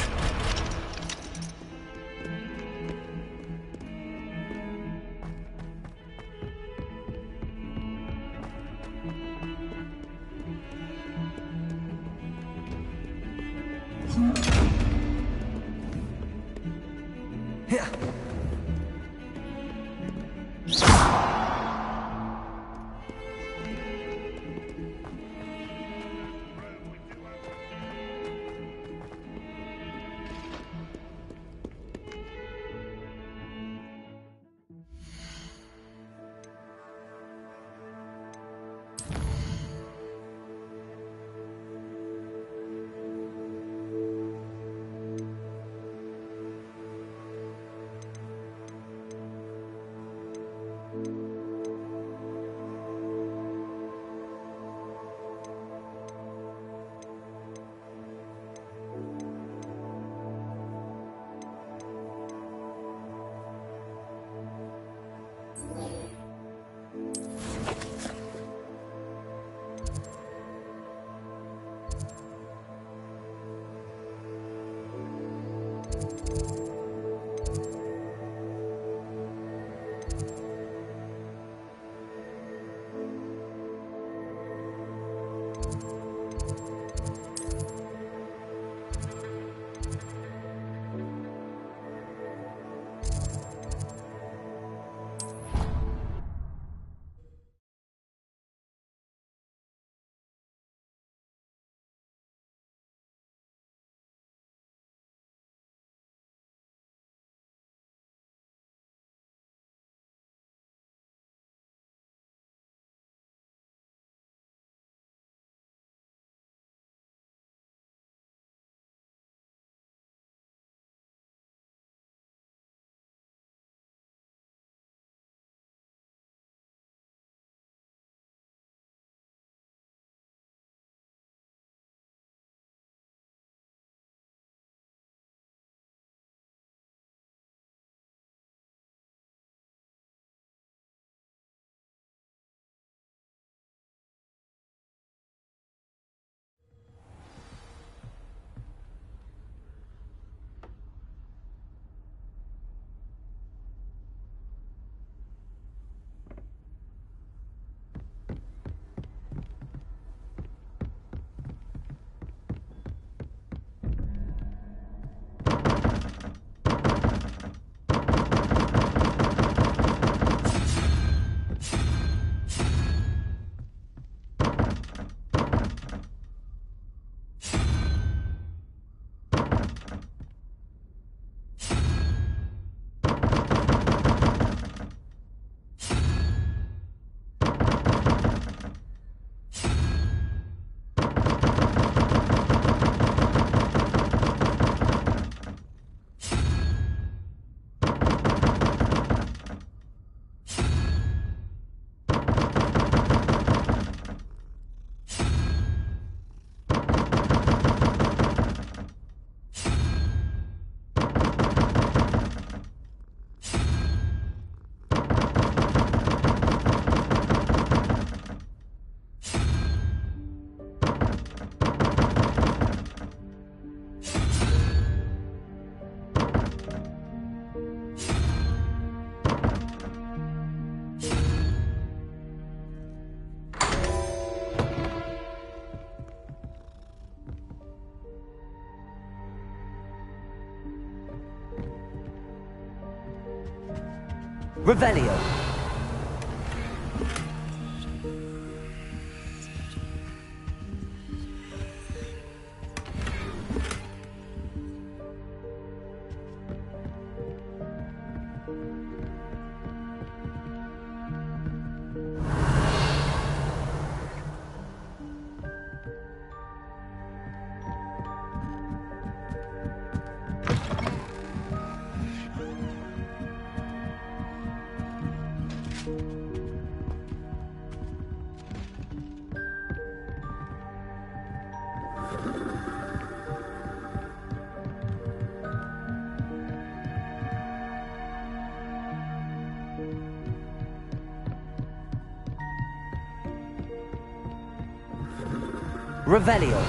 Revelio. Revelio.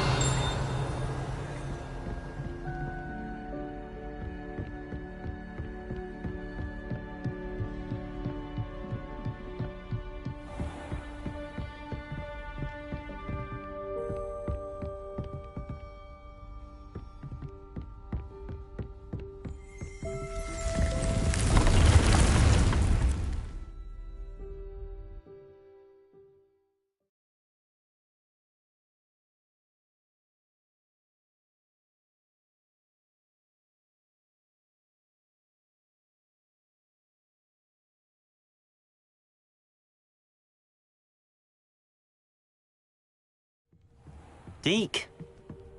Deke.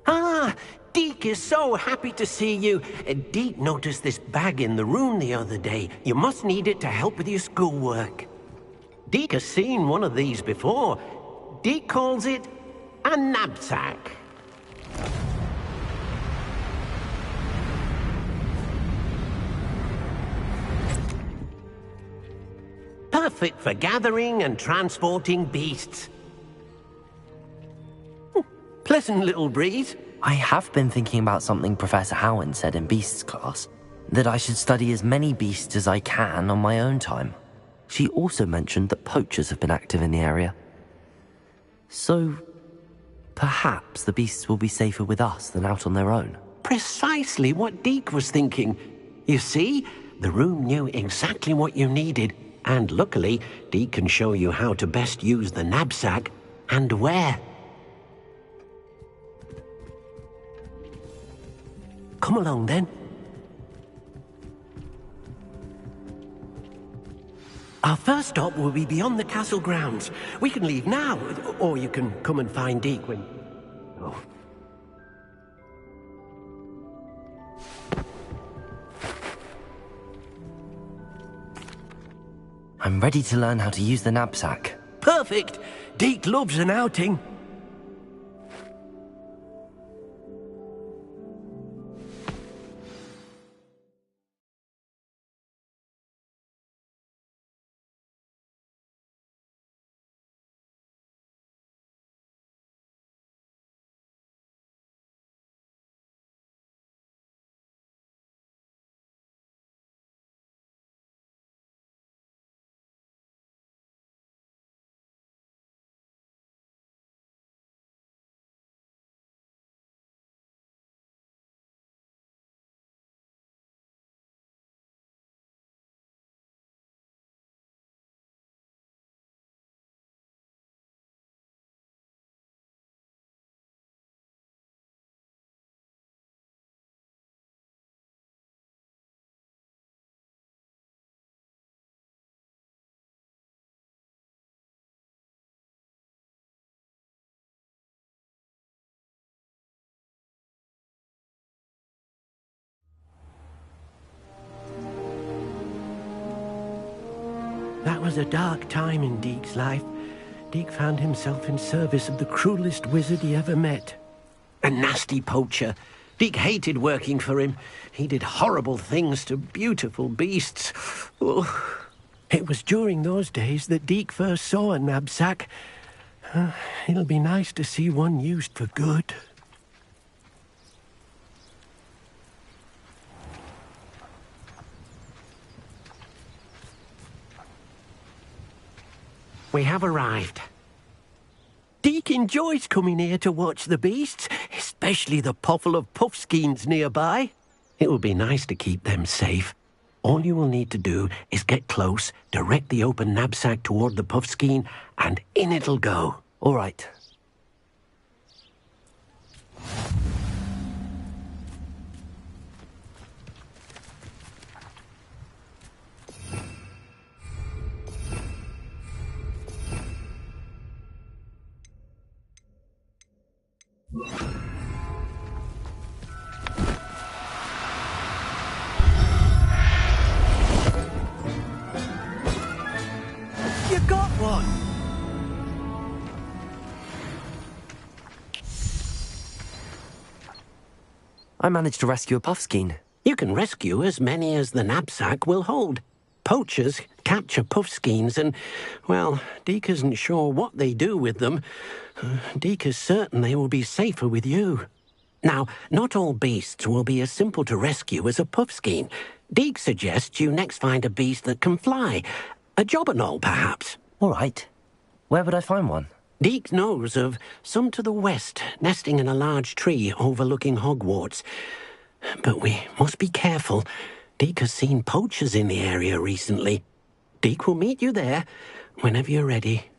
Ah, Deke is so happy to see you. Deke noticed this bag in the room the other day. You must need it to help with your schoolwork. Deke has seen one of these before. Deke calls it a knapsack. Perfect for gathering and transporting beasts. Pleasant little breeze. I have been thinking about something Professor Howard said in Beasts class, that I should study as many beasts as I can on my own time. She also mentioned that poachers have been active in the area. So, perhaps the beasts will be safer with us than out on their own. Precisely what Deke was thinking. You see, the room knew exactly what you needed, and luckily, Deke can show you how to best use the knapsack and where. Come along, then. Our first stop will be beyond the castle grounds. We can leave now, or you can come and find Deke when... Oh. I'm ready to learn how to use the knapsack. Perfect! Deke loves an outing. That was a dark time in Deke's life. Deke found himself in service of the cruelest wizard he ever met. A nasty poacher. Deke hated working for him. He did horrible things to beautiful beasts. Oh. It was during those days that Deke first saw a knapsack. It'll be nice to see one used for good. We have arrived. Deke enjoys coming here to watch the beasts, especially the potful of puffskeins nearby. It will be nice to keep them safe. All you will need to do is get close, direct the open knapsack toward the puffskein, and in it'll go. All right. You got one! I managed to rescue a puffskein. You can rescue as many as the knapsack will hold. Poachers capture puffskeins and, well, Deke isn't sure what they do with them. Deke is certain they will be safer with you. Now, not all beasts will be as simple to rescue as a puffskein. Deke suggests you next find a beast that can fly. A jobberknoll, perhaps. All right. Where would I find one? Deke knows of some to the west, nesting in a large tree overlooking Hogwarts. But we must be careful. Deke has seen poachers in the area recently. Deke will meet you there whenever you're ready.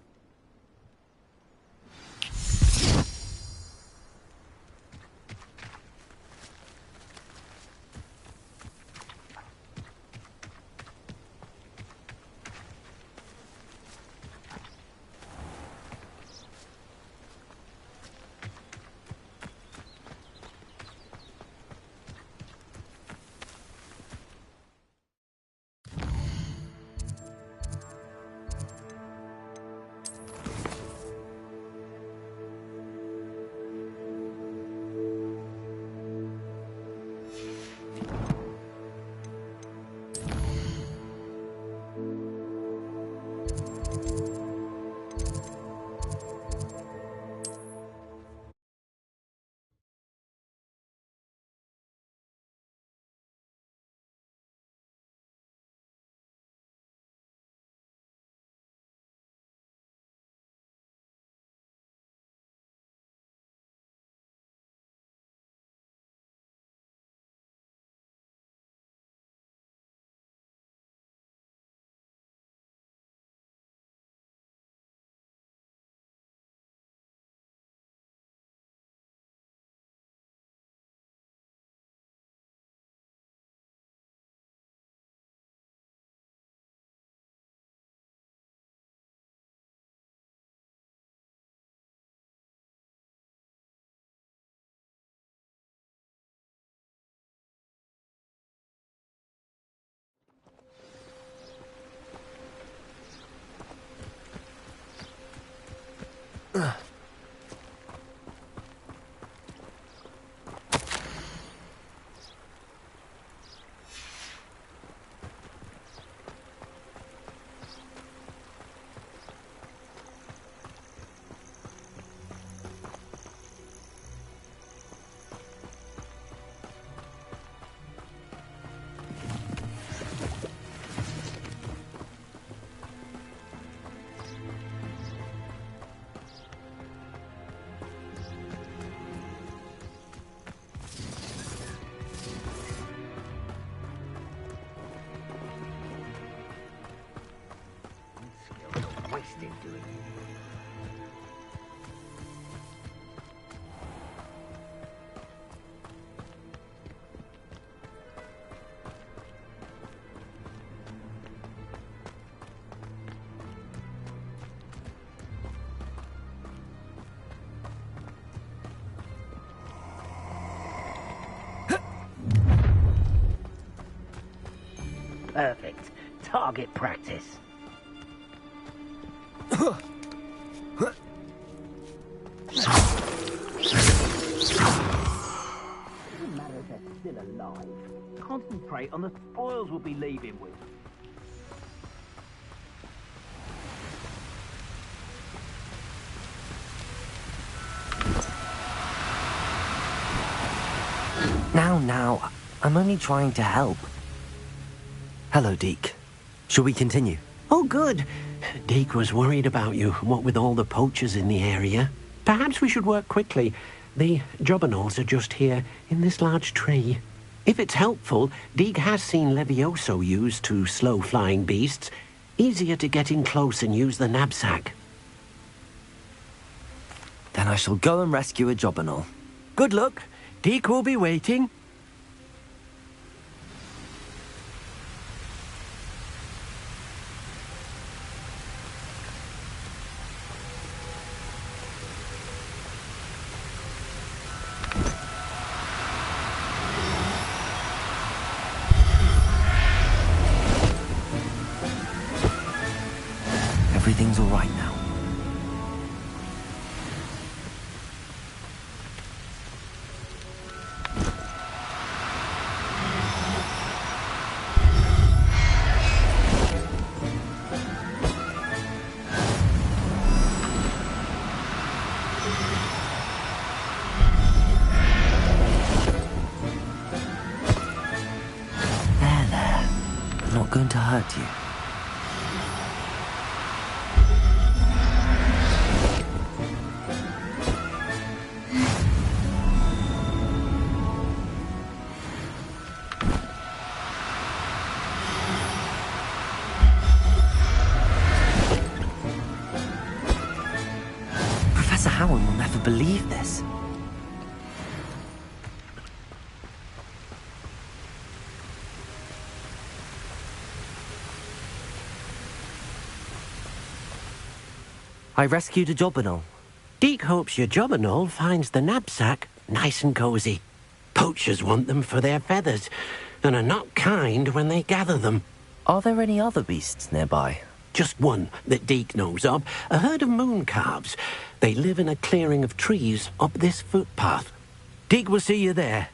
Wasted doing it. Perfect. Target practice. Doesn't matter if they're still alive. Concentrate on the spoils we'll be leaving with. Now, I'm only trying to help. Hello, Deke. Shall we continue? Oh, good. Deke was worried about you, what with all the poachers in the area. Perhaps we should work quickly. The jobberknolls are just here, in this large tree. If it's helpful, Deke has seen Levioso used to slow flying beasts. Easier to get in close and use the knapsack. Then I shall go and rescue a jobberknoll. Good luck. Deke will be waiting. Everything's all right now. going to hurt you. Professor Howard will never believe this. I rescued a Jobberknoll. Deke hopes your Jobberknoll finds the knapsack nice and cozy. Poachers want them for their feathers, and are not kind when they gather them. Are there any other beasts nearby? Just one that Deke knows of, a herd of moon calves. They live in a clearing of trees up this footpath. Deke will see you there.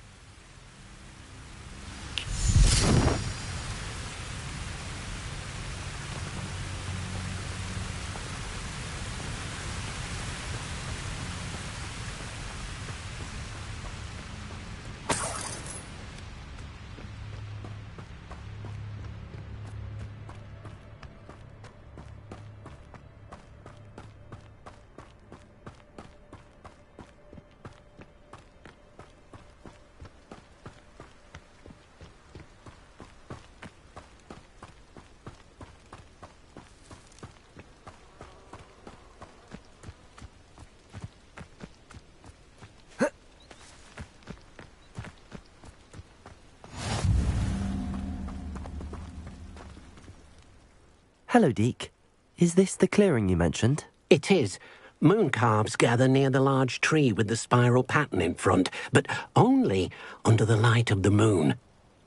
Hello, Deke. Is this the clearing you mentioned? It is. Moon calves gather near the large tree with the spiral pattern in front, but only under the light of the moon.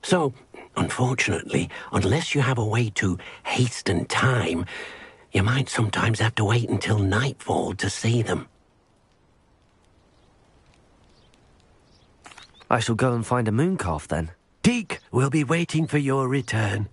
So, unfortunately, unless you have a way to hasten time, you might sometimes have to wait until nightfall to see them. I shall go and find a moon calf then. Deke will be waiting for your return.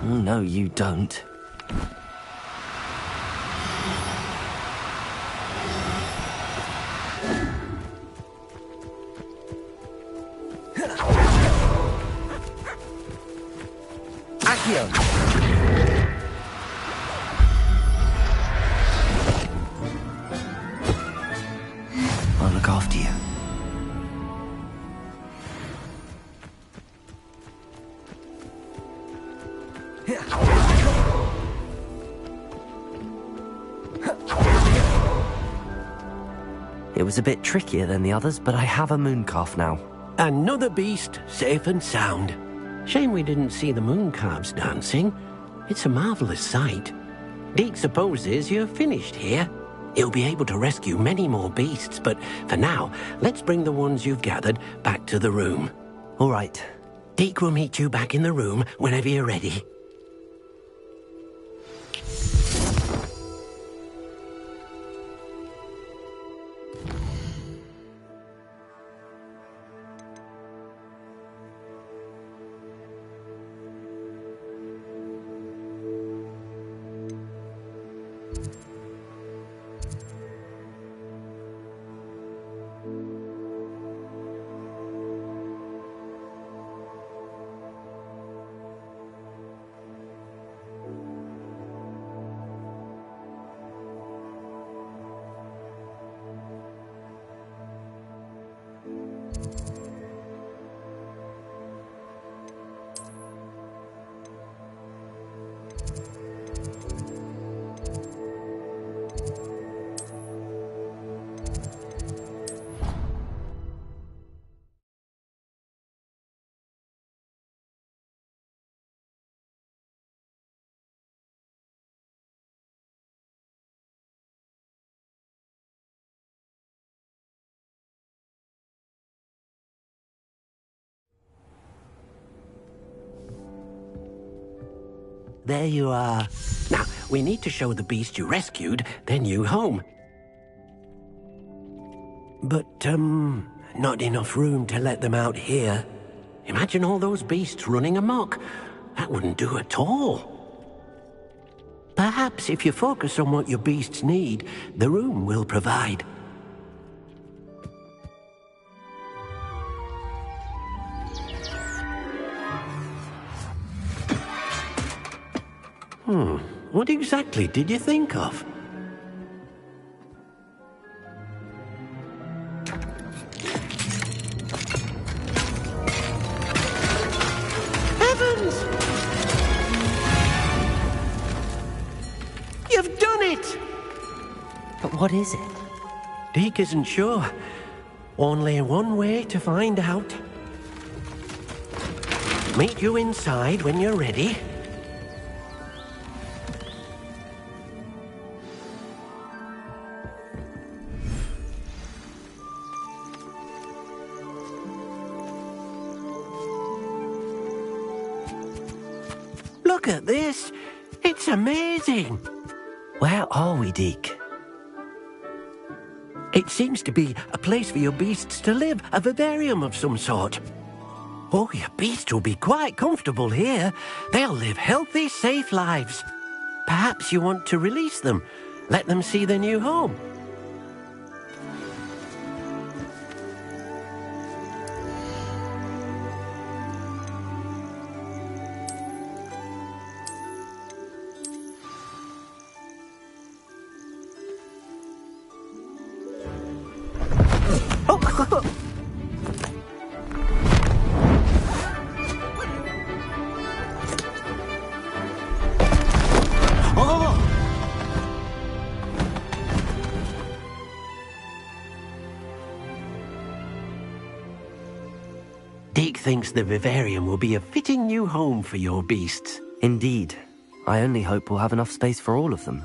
No, you don't. Accio! I'll look after you. It was a bit trickier than the others, but I have a moon calf now. Another beast, safe and sound. Shame we didn't see the moon calves dancing. It's a marvellous sight. Deke supposes you're finished here. He'll be able to rescue many more beasts, but for now, let's bring the ones you've gathered back to the room. All right. Deke will meet you back in the room whenever you're ready. there you are. Now, we need to show the beast you rescued their new home. But, not enough room to let them out here. Imagine all those beasts running amok. That wouldn't do at all. Perhaps if you focus on what your beasts need, the room will provide. What exactly did you think of? Heavens! You've done it! But what is it? Deke isn't sure. Only one way to find out. Meet you inside when you're ready. Look at this! It's amazing! Where are we, Deke? It seems to be a place for your beasts to live, a vivarium of some sort. Oh, your beasts will be quite comfortable here. They'll live healthy, safe lives. Perhaps you want to release them, let them see their new home. Deke thinks the vivarium will be a fitting new home for your beasts. Indeed. I only hope we'll have enough space for all of them.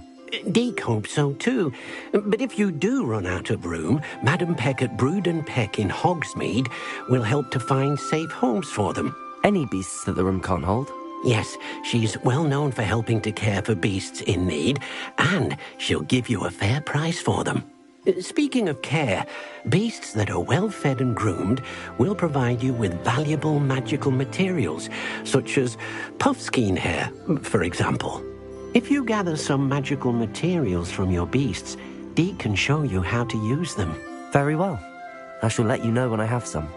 Deke hopes so too. But if you do run out of room, Madam Peck at Brood and Peck in Hogsmeade will help to find safe homes for them. Any beasts that the room can't hold? Yes, she's well known for helping to care for beasts in need, and she'll give you a fair price for them. Speaking of care, beasts that are well fed and groomed will provide you with valuable magical materials, such as puffskein hair, for example. If you gather some magical materials from your beasts, Deke can show you how to use them. Very well. I shall let you know when I have some.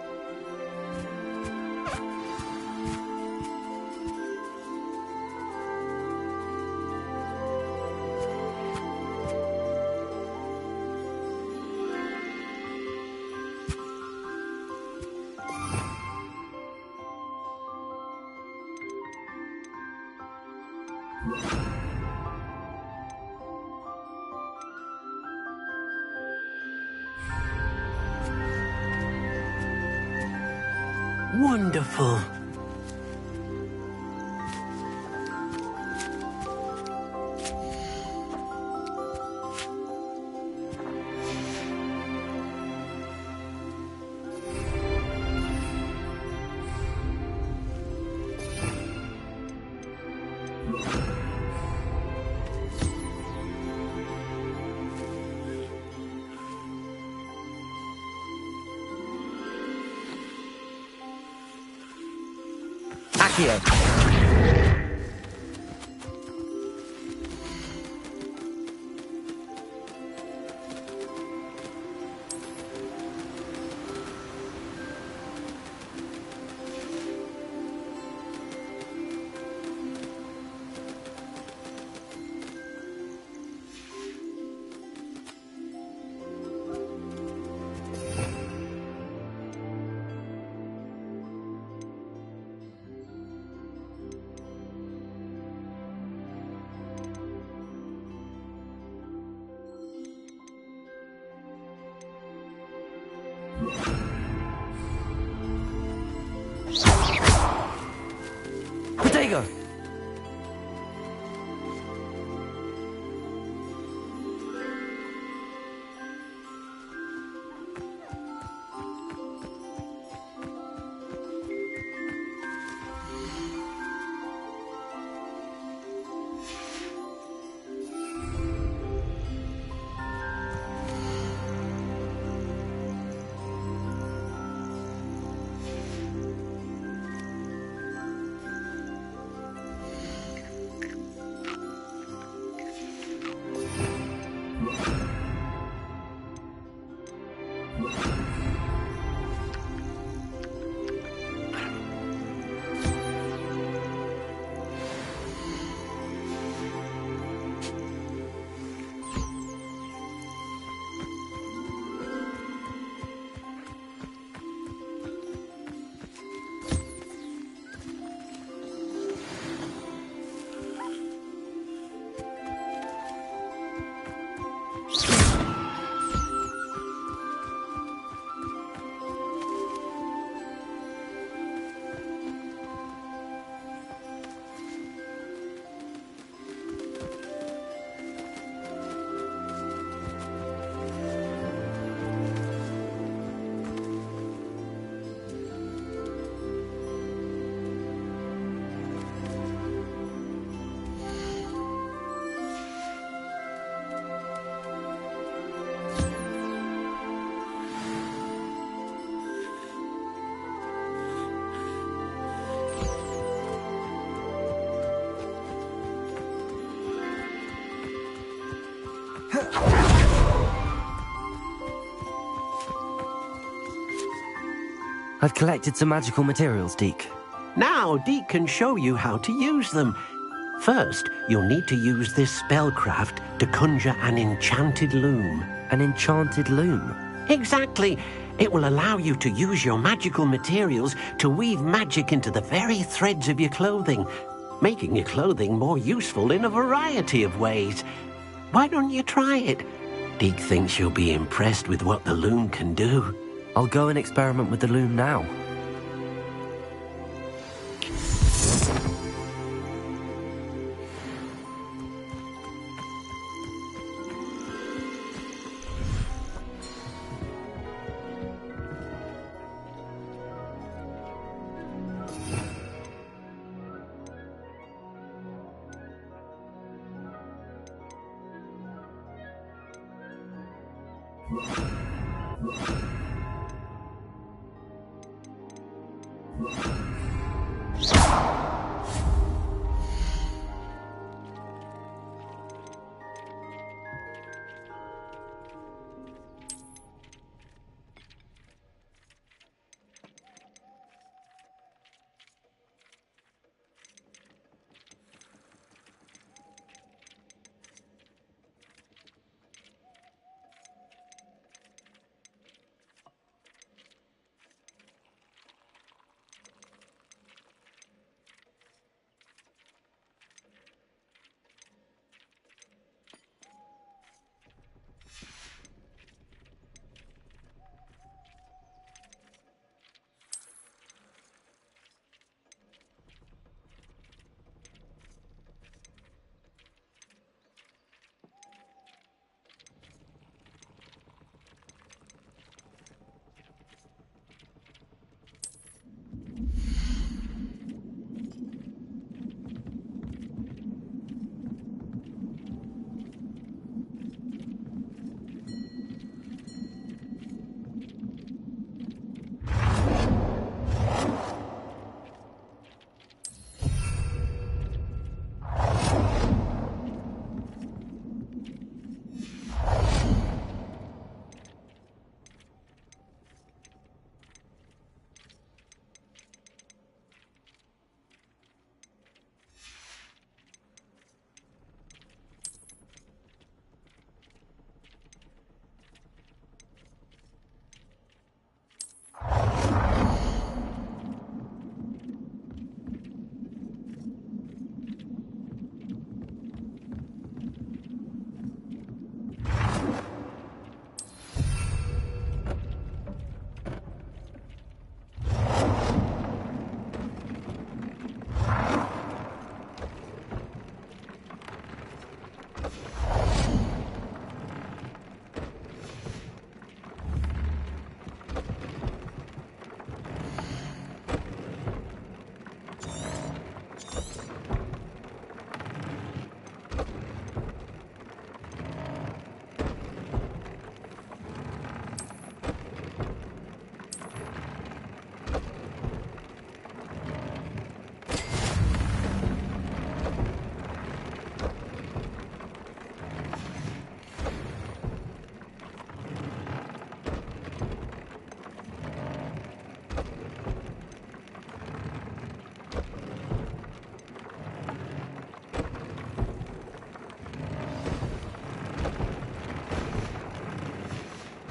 Wonderful. Accio. Potato! I've collected some magical materials, Deke. Now, Deke can show you how to use them. First, you'll need to use this spellcraft to conjure an enchanted loom. An enchanted loom? Exactly. It will allow you to use your magical materials to weave magic into the very threads of your clothing, making your clothing more useful in a variety of ways. Why don't you try it? Deke thinks you'll be impressed with what the loom can do. I'll go and experiment with the loom now.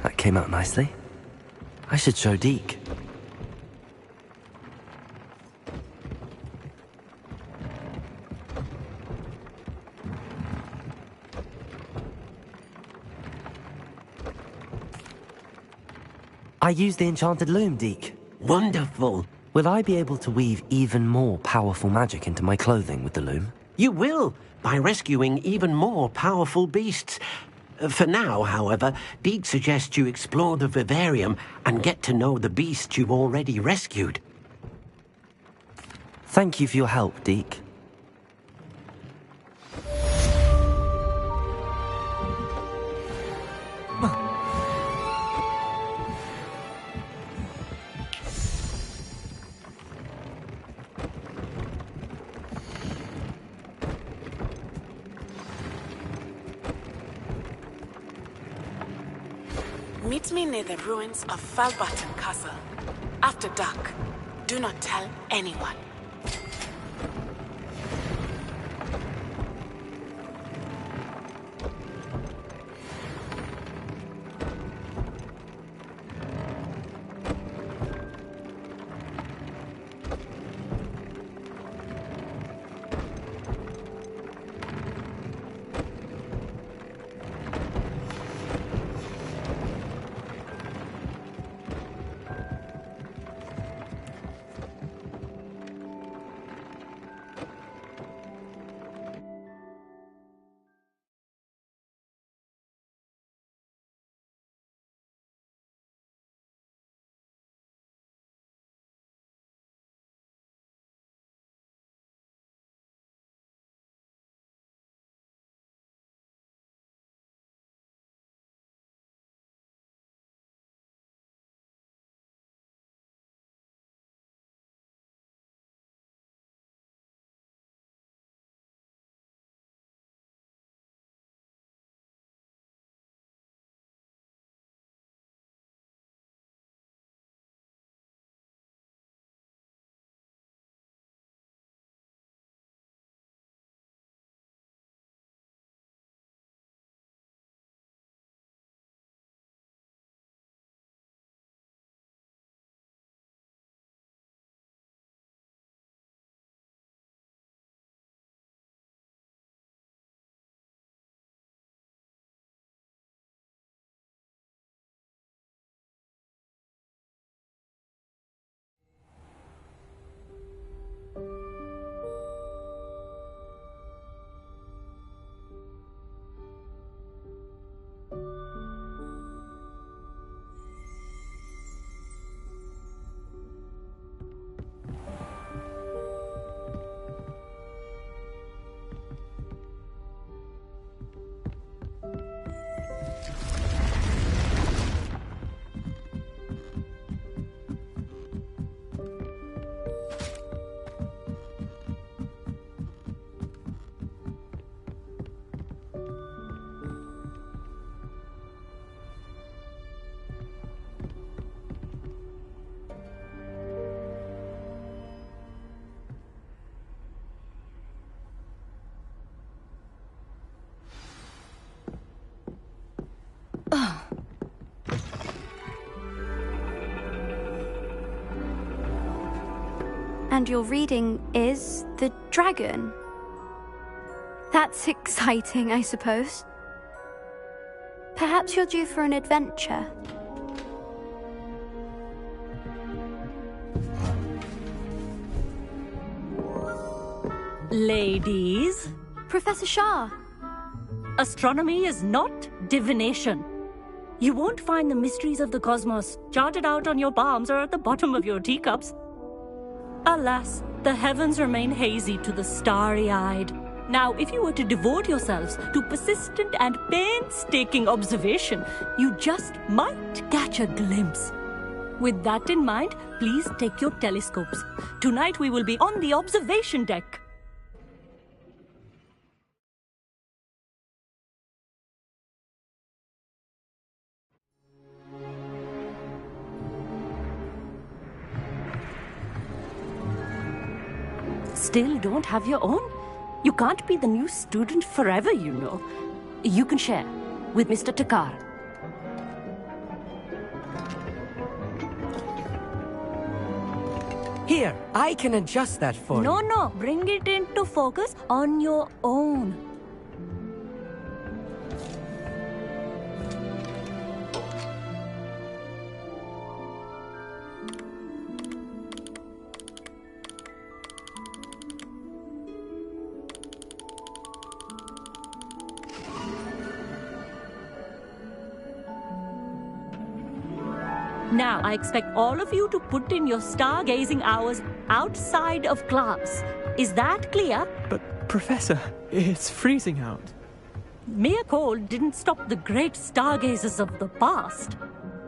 That came out nicely. I should show Deke. I used the enchanted loom, Deke. Wonderful. Will I be able to weave even more powerful magic into my clothing with the loom? You will, by rescuing even more powerful beasts. For now, however, Deke suggests you explore the vivarium and get to know the beasts you've already rescued. Thank you for your help, Deke. Meet me near the ruins of Falbaton Castle. I've Dr. Duck, do not tell anyone. And your reading is the dragon. That's exciting, I suppose. Perhaps you're due for an adventure. Ladies. Professor Shah. Astronomy is not divination. You won't find the mysteries of the cosmos charted out on your palms or at the bottom of your teacups. Alas, the heavens remain hazy to the starry-eyed. Now, if you were to devote yourselves to persistent and painstaking observation, you just might catch a glimpse. With that in mind, please take your telescopes. Tonight we will be on the observation deck. Still don't have your own? You can't be the new student forever, you know. You can share with Mr. Takar. Here, I can adjust that for you. No, bring it into focus on your own. Now, I expect all of you to put in your stargazing hours outside of class. Is that clear? But, Professor, it's freezing out. Mere cold didn't stop the great stargazers of the past.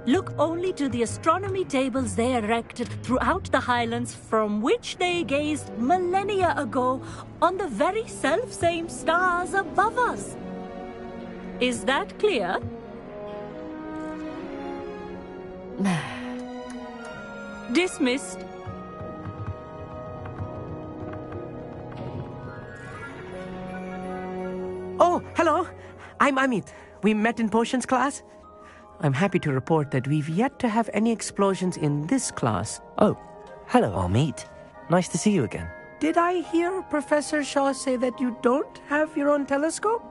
Look only to the astronomy tables they erected throughout the highlands from which they gazed millennia ago on the very self-same stars above us. Is that clear? Dismissed. Oh, hello. I'm Amit. We met in potions class. I'm happy to report that we've yet to have any explosions in this class. Oh, hello, Amit. Nice to see you again. Did I hear Professor Shaw say that you don't have your own telescope?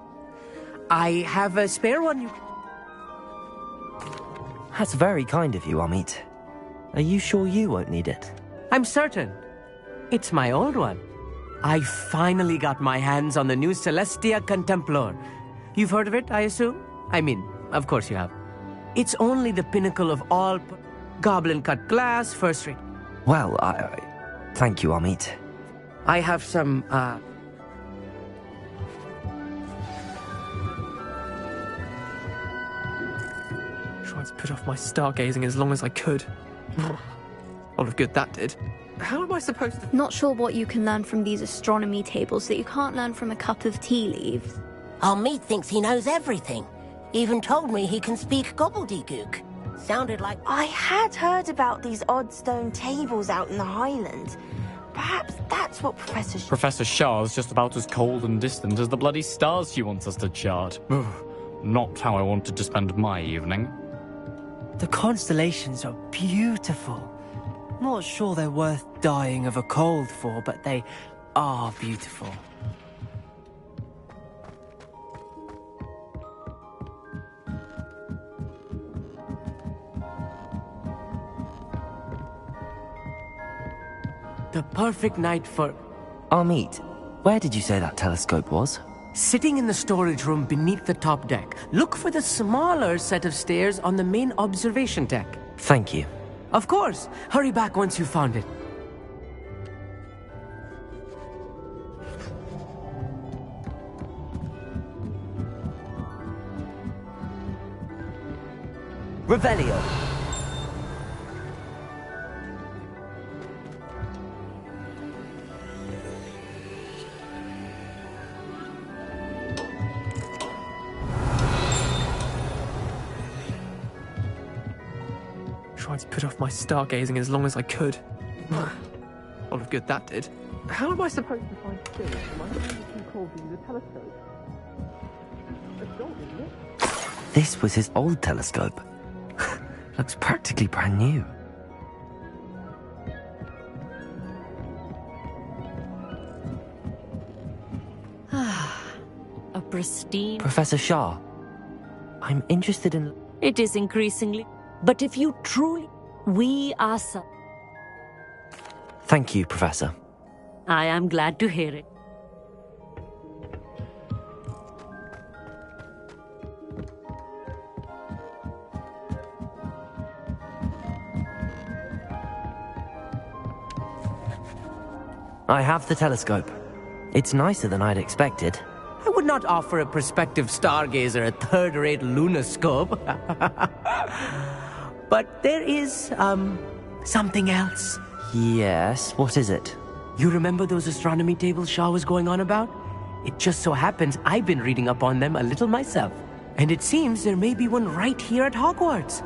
I have a spare one. That's very kind of you, Amit. Are you sure you won't need it? I'm certain. It's my old one. I finally got my hands on the new Celestia Contemplar. You've heard of it, I assume? I mean, of course you have. It's only the pinnacle of all goblin-cut glass, first rate. Well, thank you, Amit. I have some, Tried to put off my stargazing as long as I could. A lot of good that did. How am I supposed to... Not sure what you can learn from these astronomy tables that you can't learn from a cup of tea leaves. Amit thinks he knows everything. Even told me he can speak gobbledygook. Sounded like... I had heard about these odd stone tables out in the Highlands. Perhaps that's what Professor Shah's just about as cold and distant as the bloody stars she wants us to chart. Not how I wanted to spend my evening. The constellations are beautiful. Not sure they're worth dying of a cold for, but they are beautiful. the perfect night for... Amit, where did you say that telescope was? Sitting in the storage room beneath the top deck. Look for the smaller set of stairs on the main observation deck. Thank you. Of course. Hurry back once you've found it. Revelio. Tried to put off my stargazing as long as I could. A lot of good that did. How am I supposed to find space? Am I too cold to use a telescope? It's gold, isn't it? This was his old telescope. Looks practically brand new. A pristine... Professor Shah, I'm interested in... It is increasingly... But if you truly... We are some... Thank you, Professor. I am glad to hear it. I have the telescope. It's nicer than I'd expected. I would not offer a prospective stargazer a third-rate lunoscope. But there is, something else. Yes, what is it? You remember those astronomy tables Shaw was going on about? It just so happens I've been reading up on them a little myself. And it seems there may be one right here at Hogwarts.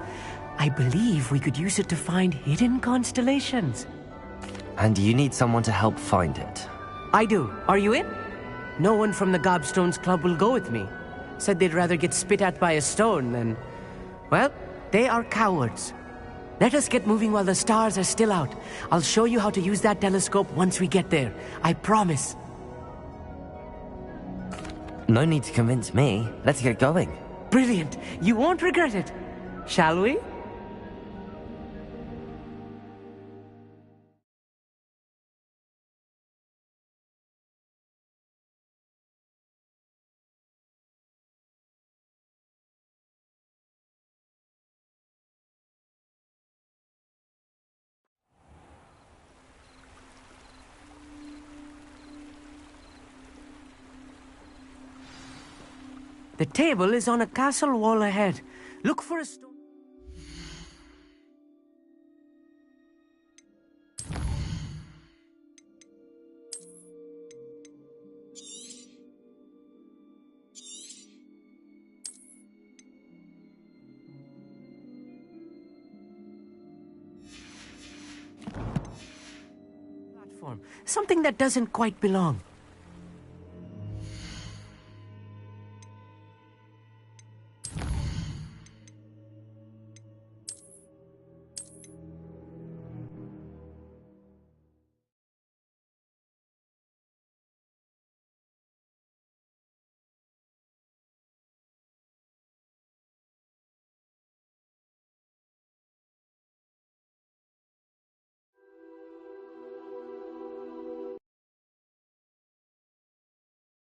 I believe we could use it to find hidden constellations. And you need someone to help find it. I do. Are you in? No one from the Gobstones Club will go with me. Said they'd rather get spit at by a stone than... Well, they are cowards. Let us get moving while the stars are still out. I'll show you how to use that telescope once we get there. I promise. No need to convince me. Let's get going. Brilliant. You won't regret it. Shall we? The table is on a castle wall ahead. Look for a stone. Something that doesn't quite belong.